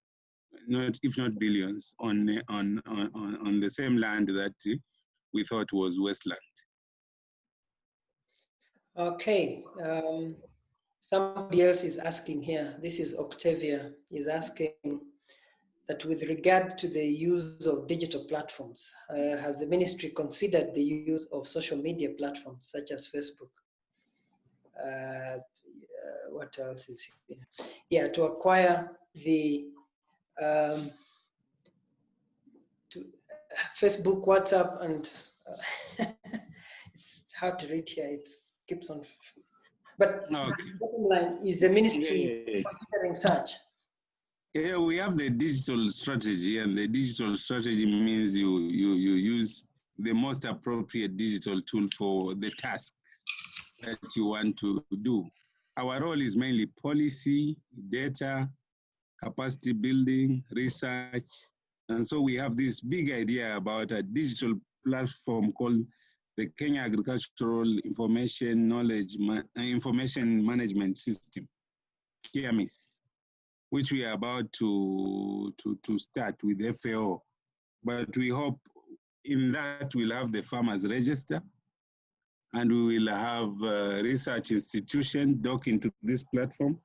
C: if not billions, on the same land that we thought was wasteland.
A: Okay, somebody else is asking here, this is Octavia, is asking that with regard to the use of digital platforms, has the ministry considered the use of social media platforms such as Facebook? What else is here? Yeah, to acquire the Facebook, WhatsApp, and it's hard to read here. It keeps on. But okay. The bottom line is the ministry considering such.
C: Yeah, we have the digital strategy, and the digital strategy means you use the most appropriate digital tool for the task that you want to do. Our role is mainly policy, data, capacity building, research. And so we have this big idea about a digital platform called the Kenya Agricultural Information Management System, KIAMIS, which we are about to start with FAO. But we hope in that we'll have the farmers register, and we will have a research institution dock into this platform,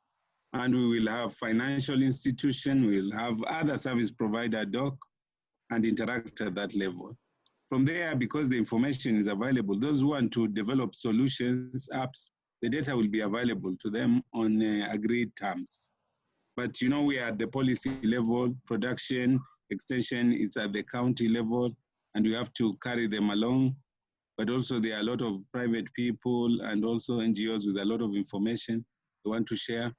C: and we will have financial institution, we'll have other service provider dock and interact at that level. From there, because the information is available, those who want to develop solutions, apps, the data will be available to them on agreed terms. But you know, we are at the policy level, production, extension, it's at the county level, and we have to carry them along. But also there are a lot of private people and also NGOs with a lot of information they want to share.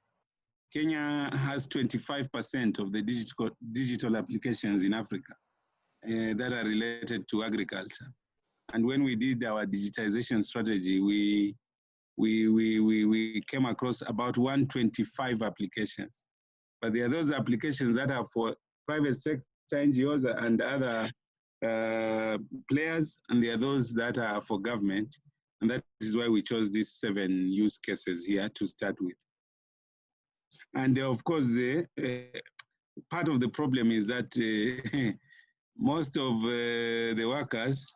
C: Kenya has 25% of the digital applications in Africa that are related to agriculture. And when we did our digitization strategy, we came across about 125 applications. But there are those applications that are for private sector NGOs and other players, and there are those that are for government. And that is why we chose these 7 use cases here to start with. And of course, part of the problem is that most of the workers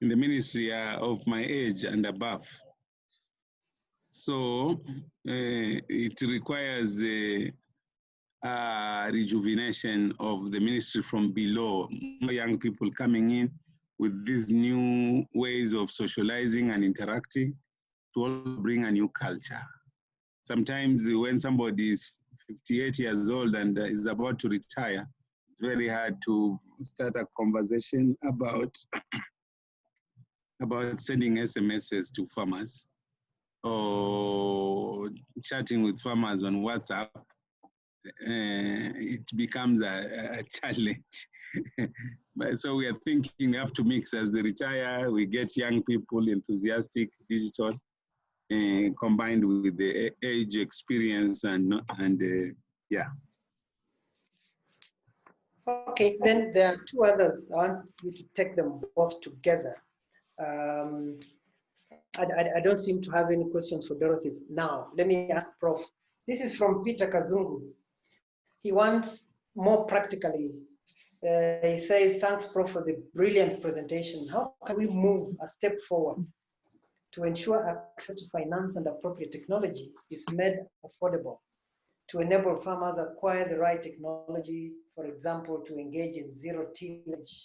C: in the ministry are of my age and above. So it requires rejuvenation of the ministry from below, more young people coming in with these new ways of socializing and interacting to also bring a new culture. Sometimes when somebody is 58 years old and is about to retire, it's very hard to start a conversation about sending SMSs to farmers or chatting with farmers on WhatsApp it becomes a challenge. But so we are thinking we have to mix. As they retire, we get young people, enthusiastic, digital, combined with the age experience and yeah.
A: Okay, then there are two others. I want you to take them both together. I don't seem to have any questions for Dorothy now. Let me ask Prof. This is from Peter Kazungu. He wants more practically. He says, thanks, Prof, for the brilliant presentation. How can we move a step forward to ensure access to finance and appropriate technology is made affordable, to enable farmers acquire the right technology, for example, to engage in zero tillage,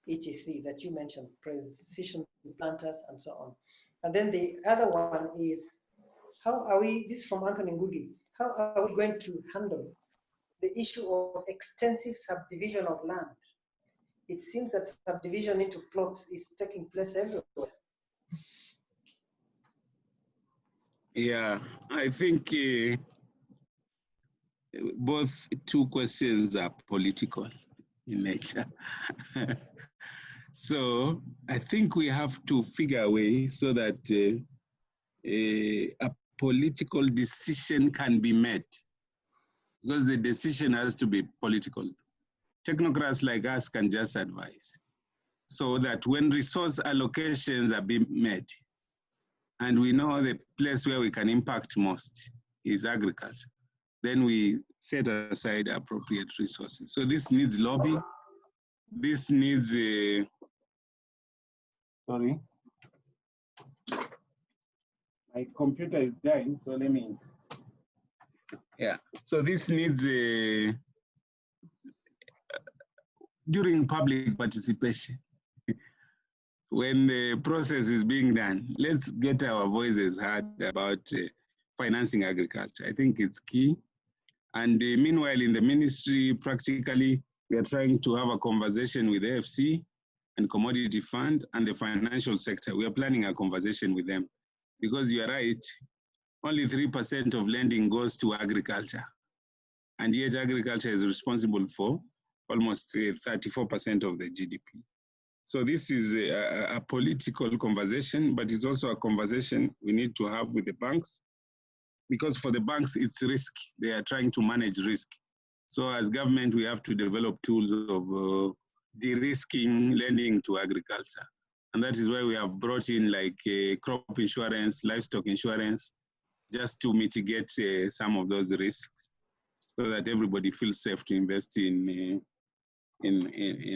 A: etc. that you mentioned, precision planters and so on. And then the other one is, how are we, this is from Anthony Ngugi, how are we going to handle the issue of extensive subdivision of land? It seems that subdivision into plots is taking place everywhere.
C: Yeah, I think both two questions are political in nature. So I think we have to figure a way so that a political decision can be made, because the decision has to be political. Technocrats like us can just advise, so that when resource allocations are being made, and we know the place where we can impact most is agriculture, then we set aside appropriate resources. So this needs lobby. This needs a, sorry, my computer is dying, so let me, yeah. So this needs a, during public participation, when the process is being done, let's get our voices heard about financing agriculture. I think it's key. And meanwhile, in the ministry, practically, we are trying to have a conversation with AFC and Commodity Fund and the financial sector. We are planning a conversation with them, because you are right, only 3% of lending goes to agriculture. And yet agriculture is responsible for almost 34% of the GDP. So this is a political conversation, but it's also a conversation we need to have with the banks, because for the banks, it's risk. They are trying to manage risk. So as government, we have to develop tools of de-risking lending to agriculture. And that is why we have brought in like crop insurance, livestock insurance, just to mitigate some of those risks, so that everybody feels safe to invest in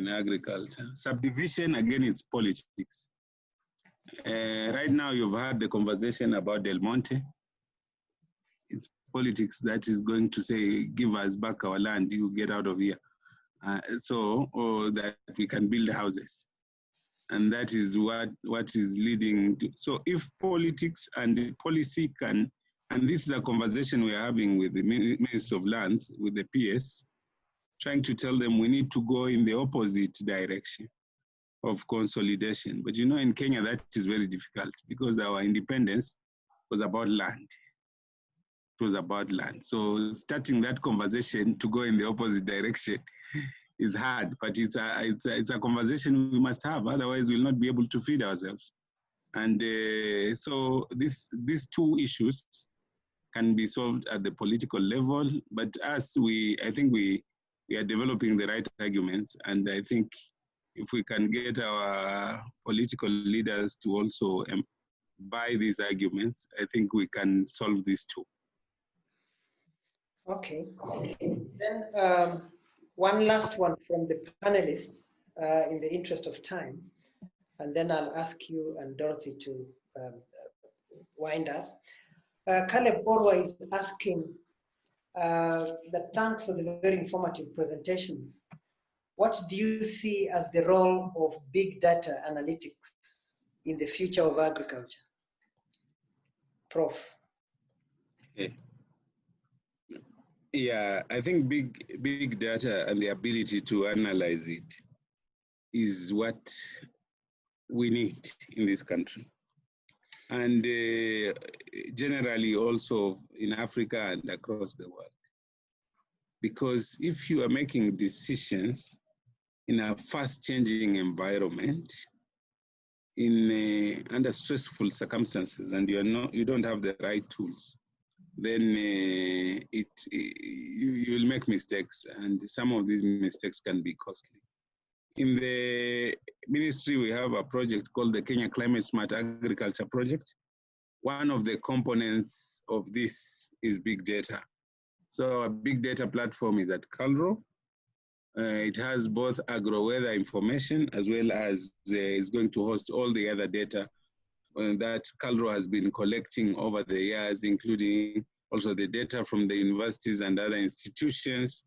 C: agriculture. Subdivision, again, it's politics. Right now, you've had the conversation about Del Monte. It's politics that is going to say, give us back our land, you get out of here. Or that we can build houses. And that is what is leading to. So if politics and policy can, and this is a conversation we're having with the Minister of Lands, with the PS, trying to tell them we need to go in the opposite direction of consolidation. But you know, in Kenya, that is very difficult, because our independence was about land. It was about land. So starting that conversation to go in the opposite direction is hard, but it's a conversation we must have. Otherwise, we'll not be able to feed ourselves. And so these two issues can be solved at the political level. But as I think we are developing the right arguments. And I think if we can get our political leaders to also buy these arguments, I think we can solve these two.
A: Okay. Then one last one from the panelists in the interest of time. And then I'll ask you and Dorothy to wind up. Caleb Orwa is asking that thanks for the very informative presentations. What do you see as the role of big data analytics in the future of agriculture? Prof.
C: Okay. Yeah, I think big data and the ability to analyze it is what we need in this country. And generally also in Africa and across the world. because if you are making decisions in a fast-changing environment, under stressful circumstances, and you don't have the right tools, then you'll make mistakes, and some of these mistakes can be costly. In the ministry, we have a project called the Kenya Climate Smart Agriculture Project. One of the components of this is big data. So a big data platform is at Calro. It has both agro-weather information as well as it's going to host all the other data that Calro has been collecting over the years, including also the data from the universities and other institutions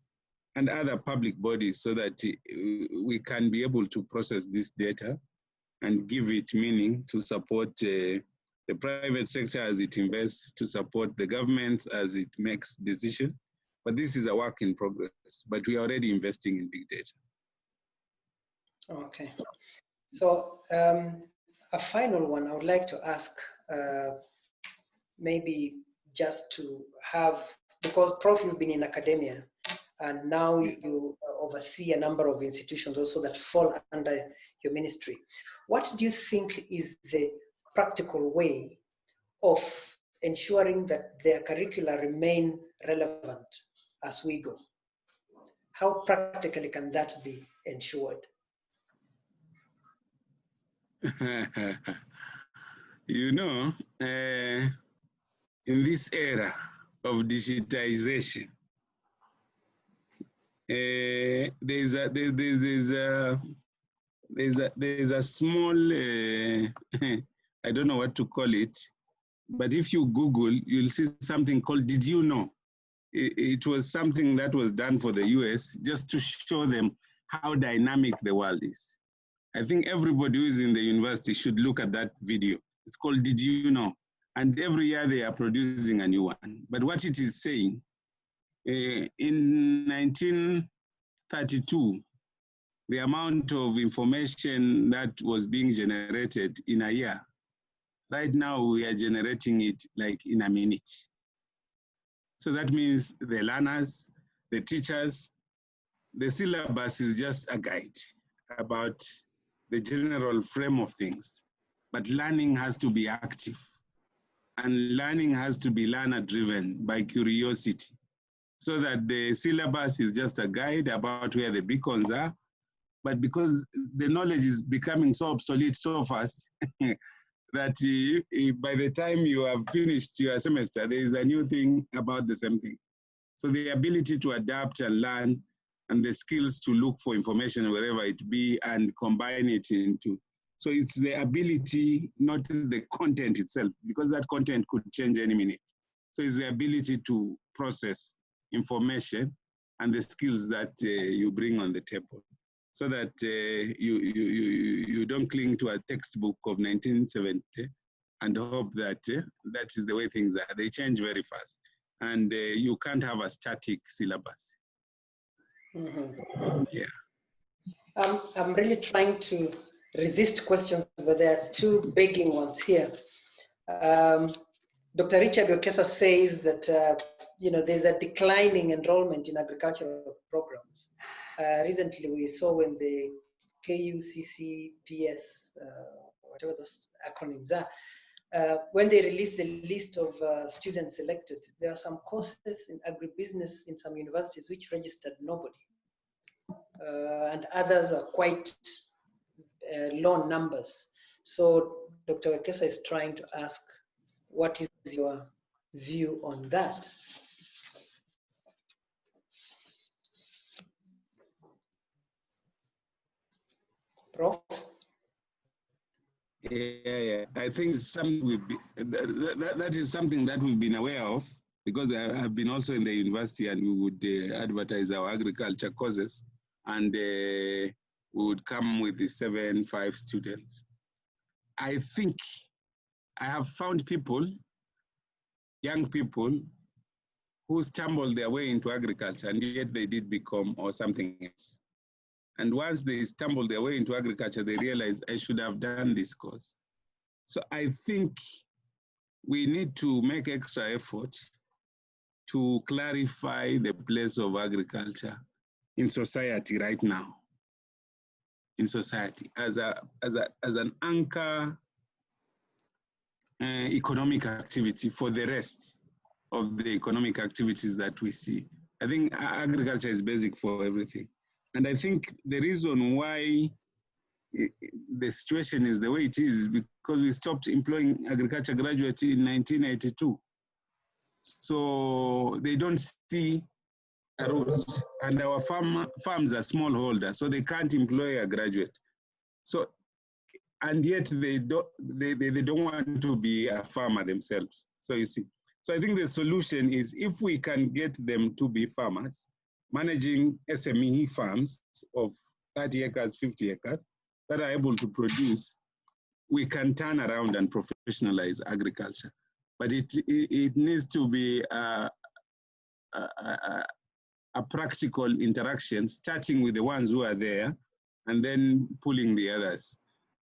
C: and other public bodies, so that we can be able to process this data and give it meaning to support the private sector as it invests, to support the government as it makes decisions. But this is a work in progress, but we are already investing in big data.
A: Okay. So a final one I would like to ask, maybe just to have, because Prof, you've been in academia, and now you oversee a number of institutions also that fall under your ministry. What do you think is the practical way of ensuring that their curricula remain relevant as we go? How practically can that be ensured?
C: You know, in this era of digitization, there's a small, I don't know what to call it, but if you Google, you'll see something called "Did you know?" It was something that was done for the US just to show them how dynamic the world is. I think everybody who is in the university should look at that video. It's called "Did you know?" And every year they are producing a new one. But what it is saying, in 1932, the amount of information that was being generated in a year, right now we are generating it like in a minute. So that means the learners, the teachers, the syllabus is just a guide about the general frame of things. But learning has to be active. And learning has to be learner-driven by curiosity. So that the syllabus is just a guide about where the beacons are. But because the knowledge is becoming so obsolete so fast, that by the time you have finished your semester, there is a new thing about the same thing. So the ability to adapt and learn, and the skills to look for information wherever it be and combine it into. So it's the ability, not the content itself, because that content could change any minute. So it's the ability to process information and the skills that you bring on the table, so that you don't cling to a textbook of 1970 and hope that that is the way things are. They change very fast, and you can't have a static syllabus.
A: Mm-hmm.
C: Yeah.
A: I'm really trying to resist questions, but there are two begging ones here. Dr. Richard Okesa says that there's a declining enrollment in agricultural programs. Recently, we saw when the KUCCPS, whatever those acronyms are, when they released the list of students selected, there are some courses in agribusiness in some universities which registered nobody. And others are quite low numbers. So Dr. Okesa is trying to ask, what is your view on that? Prof?
C: Yeah. I think that is something that we've been aware of, because I have been also in the university, and we would advertise our agriculture courses, and we would come with the 7-5 students. I think I have found people, young people, who stumbled their way into agriculture, and yet they did become or something else. And once they stumbled their way into agriculture, they realized, I should have done this course. So I think we need to make extra effort to clarify the place of agriculture in society right now, in society as an anchor economic activity for the rest of the economic activities that we see. I think agriculture is basic for everything. And I think the reason why the situation is the way it is because we stopped employing agriculture graduates in 1982. So they don't see a route, and our farms are smallholders, so they can't employ a graduate. So, and yet they don't want to be a farmer themselves. So you see, so I think the solution is if we can get them to be farmers, managing SME farms of 30 acres, 50 acres, that are able to produce, we can turn around and professionalize agriculture. But it needs to be a practical interaction, starting with the ones who are there and then pulling the others.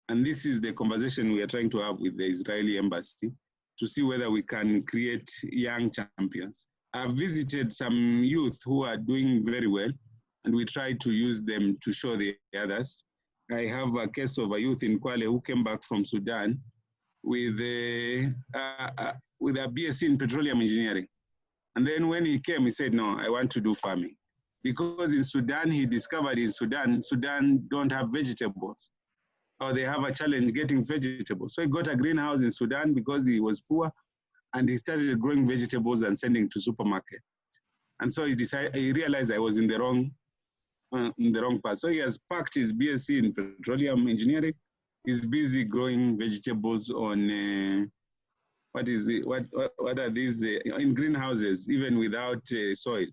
C: And this is the conversation we are trying to have with the Israeli embassy to see whether we can create young champions. I've visited some youth who are doing very well, and we try to use them to show the others. I have a case of a youth in Kwale who came back from Sudan with a BSc in petroleum engineering. And then when he came, he said, no, I want to do farming. Because in Sudan, he discovered in Sudan don't have vegetables, or they have a challenge getting vegetables. So he got a greenhouse in Sudan because he was poor, and he started growing vegetables and sending to supermarket. And so he realized I was in the wrong path. So he has packed his BSc in petroleum engineering. He's busy growing vegetables on what are these in greenhouses, even without soil.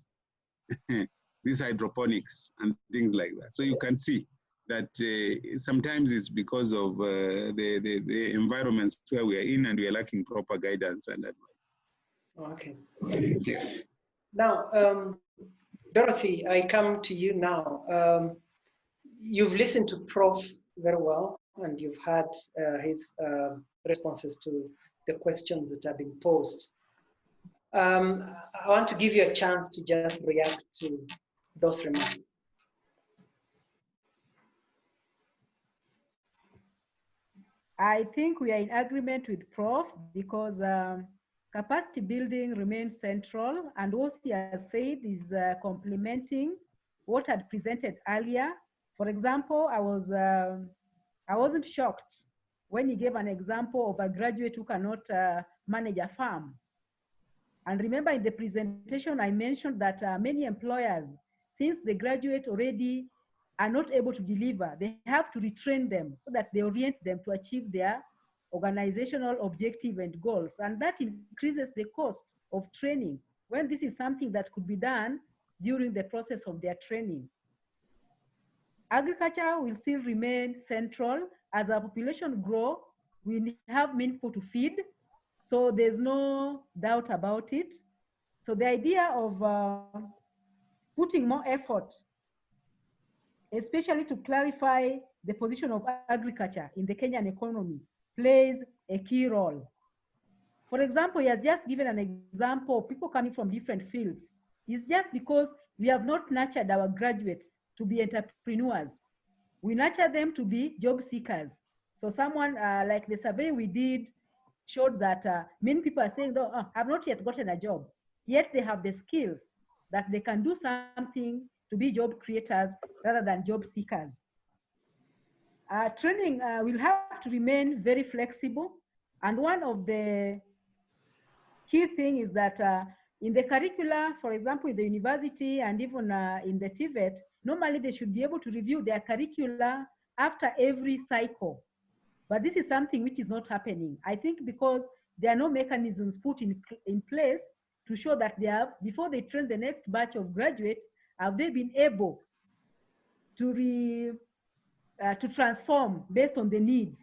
C: These hydroponics and things like that. So you can see that sometimes it's because of the environments where we are in, and we are lacking proper guidance and advice.
A: Okay.
C: Yes.
A: Now, Dorothy, I come to you now. You've listened to Prof very well, and you've had his responses to the questions that have been posed. I want to give you a chance to just react to those remarks.
B: I think we are in agreement with Prof because capacity building remains central, and what he has said is complementing what had presented earlier. For example, I wasn't shocked when he gave an example of a graduate who cannot manage a farm. And remember, in the presentation, I mentioned that many employers, since the graduate already are not able to deliver, they have to retrain them so that they orient them to achieve their organizational objective and goals. And that increases the cost of training when this is something that could be done during the process of their training. Agriculture will still remain central. As our population grows, we have many people to feed. So there's no doubt about it. So the idea of putting more effort, especially to clarify the position of agriculture in the Kenyan economy, plays a key role. For example, he has just given an example of people coming from different fields. It's just because we have not nurtured our graduates to be entrepreneurs. We nurture them to be job seekers. So someone like the survey we did showed that many people are saying, oh, I've not yet gotten a job, yet they have the skills that they can do something to be job creators rather than job seekers. Training will have to remain very flexible. And one of the key things is that in the curricula, for example, in the university and even in the TVET, normally they should be able to review their curricula after every cycle. But this is something which is not happening. I think because there are no mechanisms put in place to show that they have, before they train the next batch of graduates, have they been able to transform based on the needs.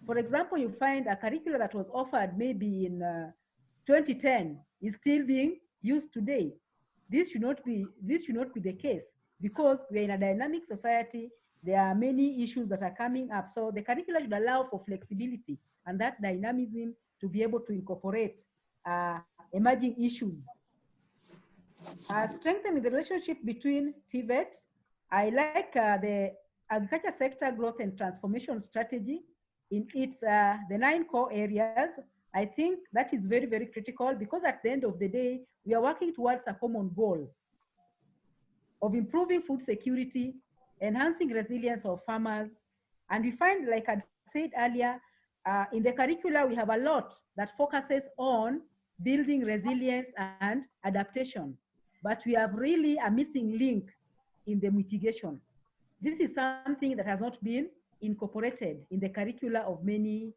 B: For example, you find a curriculum that was offered maybe in 2010 is still being used today. This should not be the case because we're in a dynamic society. There are many issues that are coming up. So the curriculum should allow for flexibility and that dynamism to be able to incorporate emerging issues. Strengthening the relationship between TVET. I like the agriculture sector growth and transformation strategy in its the 9 core areas. I think that is very, very critical because at the end of the day, we are working towards a common goal of improving food security, enhancing resilience of farmers. And we find, like I said earlier, in the curricula, we have a lot that focuses on building resilience and adaptation. But we have really a missing link in the mitigation. This is something that has not been incorporated in the curricula of many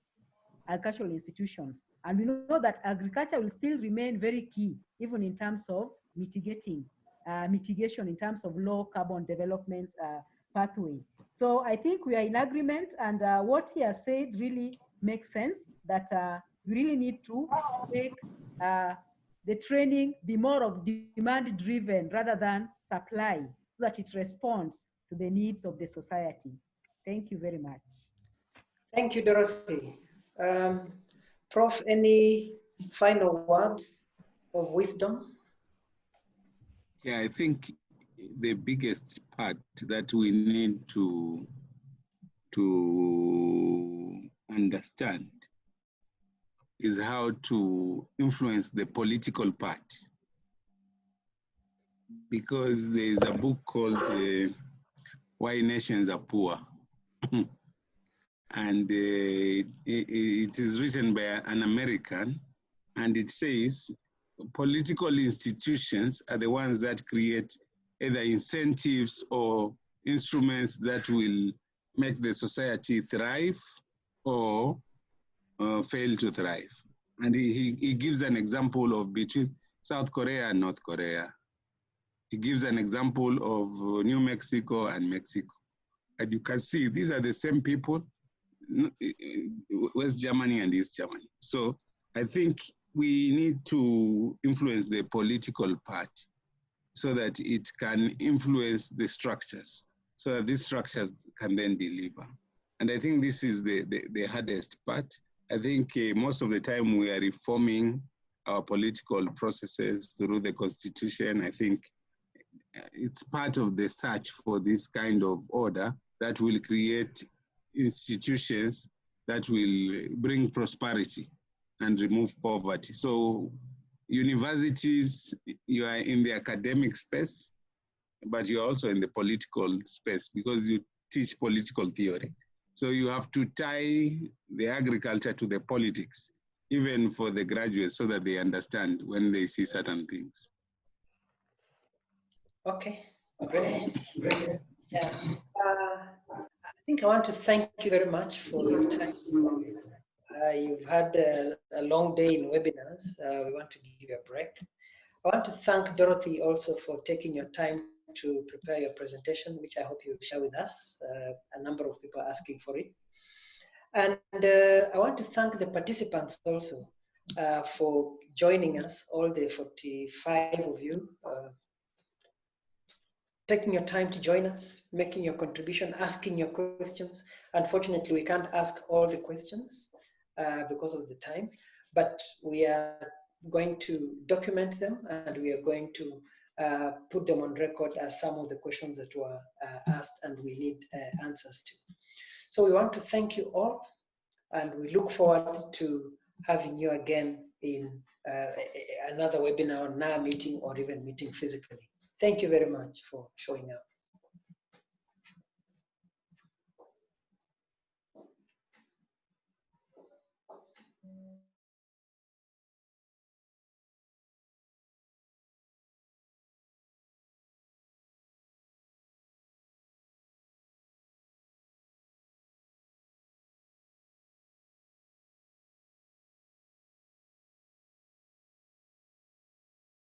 B: agricultural institutions. And we know that agriculture will still remain very key, even in terms of mitigation in terms of low carbon development pathway. So I think we are in agreement, and what he has said really makes sense, that we really need to make the training be more of demand driven rather than supply, so that it responds to the needs of the society. Thank you very much.
A: Thank you, Dorothy. Prof, any final words of wisdom?
C: Yeah, I think the biggest part that we need to understand is how to influence the political part. Because there is a book called Why Nations Are Poor. And it is written by an American, and it says political institutions are the ones that create either incentives or instruments that will make the society thrive or fail to thrive. And he gives an example of between South Korea and North Korea. He gives an example of New Mexico and Mexico. And you can see these are the same people, West Germany and East Germany. So I think we need to influence the political part so that it can influence the structures, so that these structures can then deliver. And I think this is the hardest part. I think most of the time we are reforming our political processes through the Constitution. I think it's part of the search for this kind of order that will create institutions that will bring prosperity and remove poverty. So universities, you are in the academic space, but you're also in the political space because you teach political theory. So you have to tie the agriculture to the politics, even for the graduates, so that they understand when they see certain things.
A: Okay, great. Yeah. I think I want to thank you very much for your time. You've had a long day in webinars. We want to give you a break. I want to thank Dorothy also for taking your time to prepare your presentation, which I hope you share with us. A number of people are asking for it. And I want to thank the participants also for joining us, all the 45 of you, taking your time to join us, making your contribution, asking your questions. Unfortunately, we can't ask all the questions because of the time, but we are going to document them, and we are going to put them on record as some of the questions that were asked and we need answers to. So we want to thank you all, and we look forward to having you again in another webinar, now meeting, or even meeting physically. Thank you very much for showing up.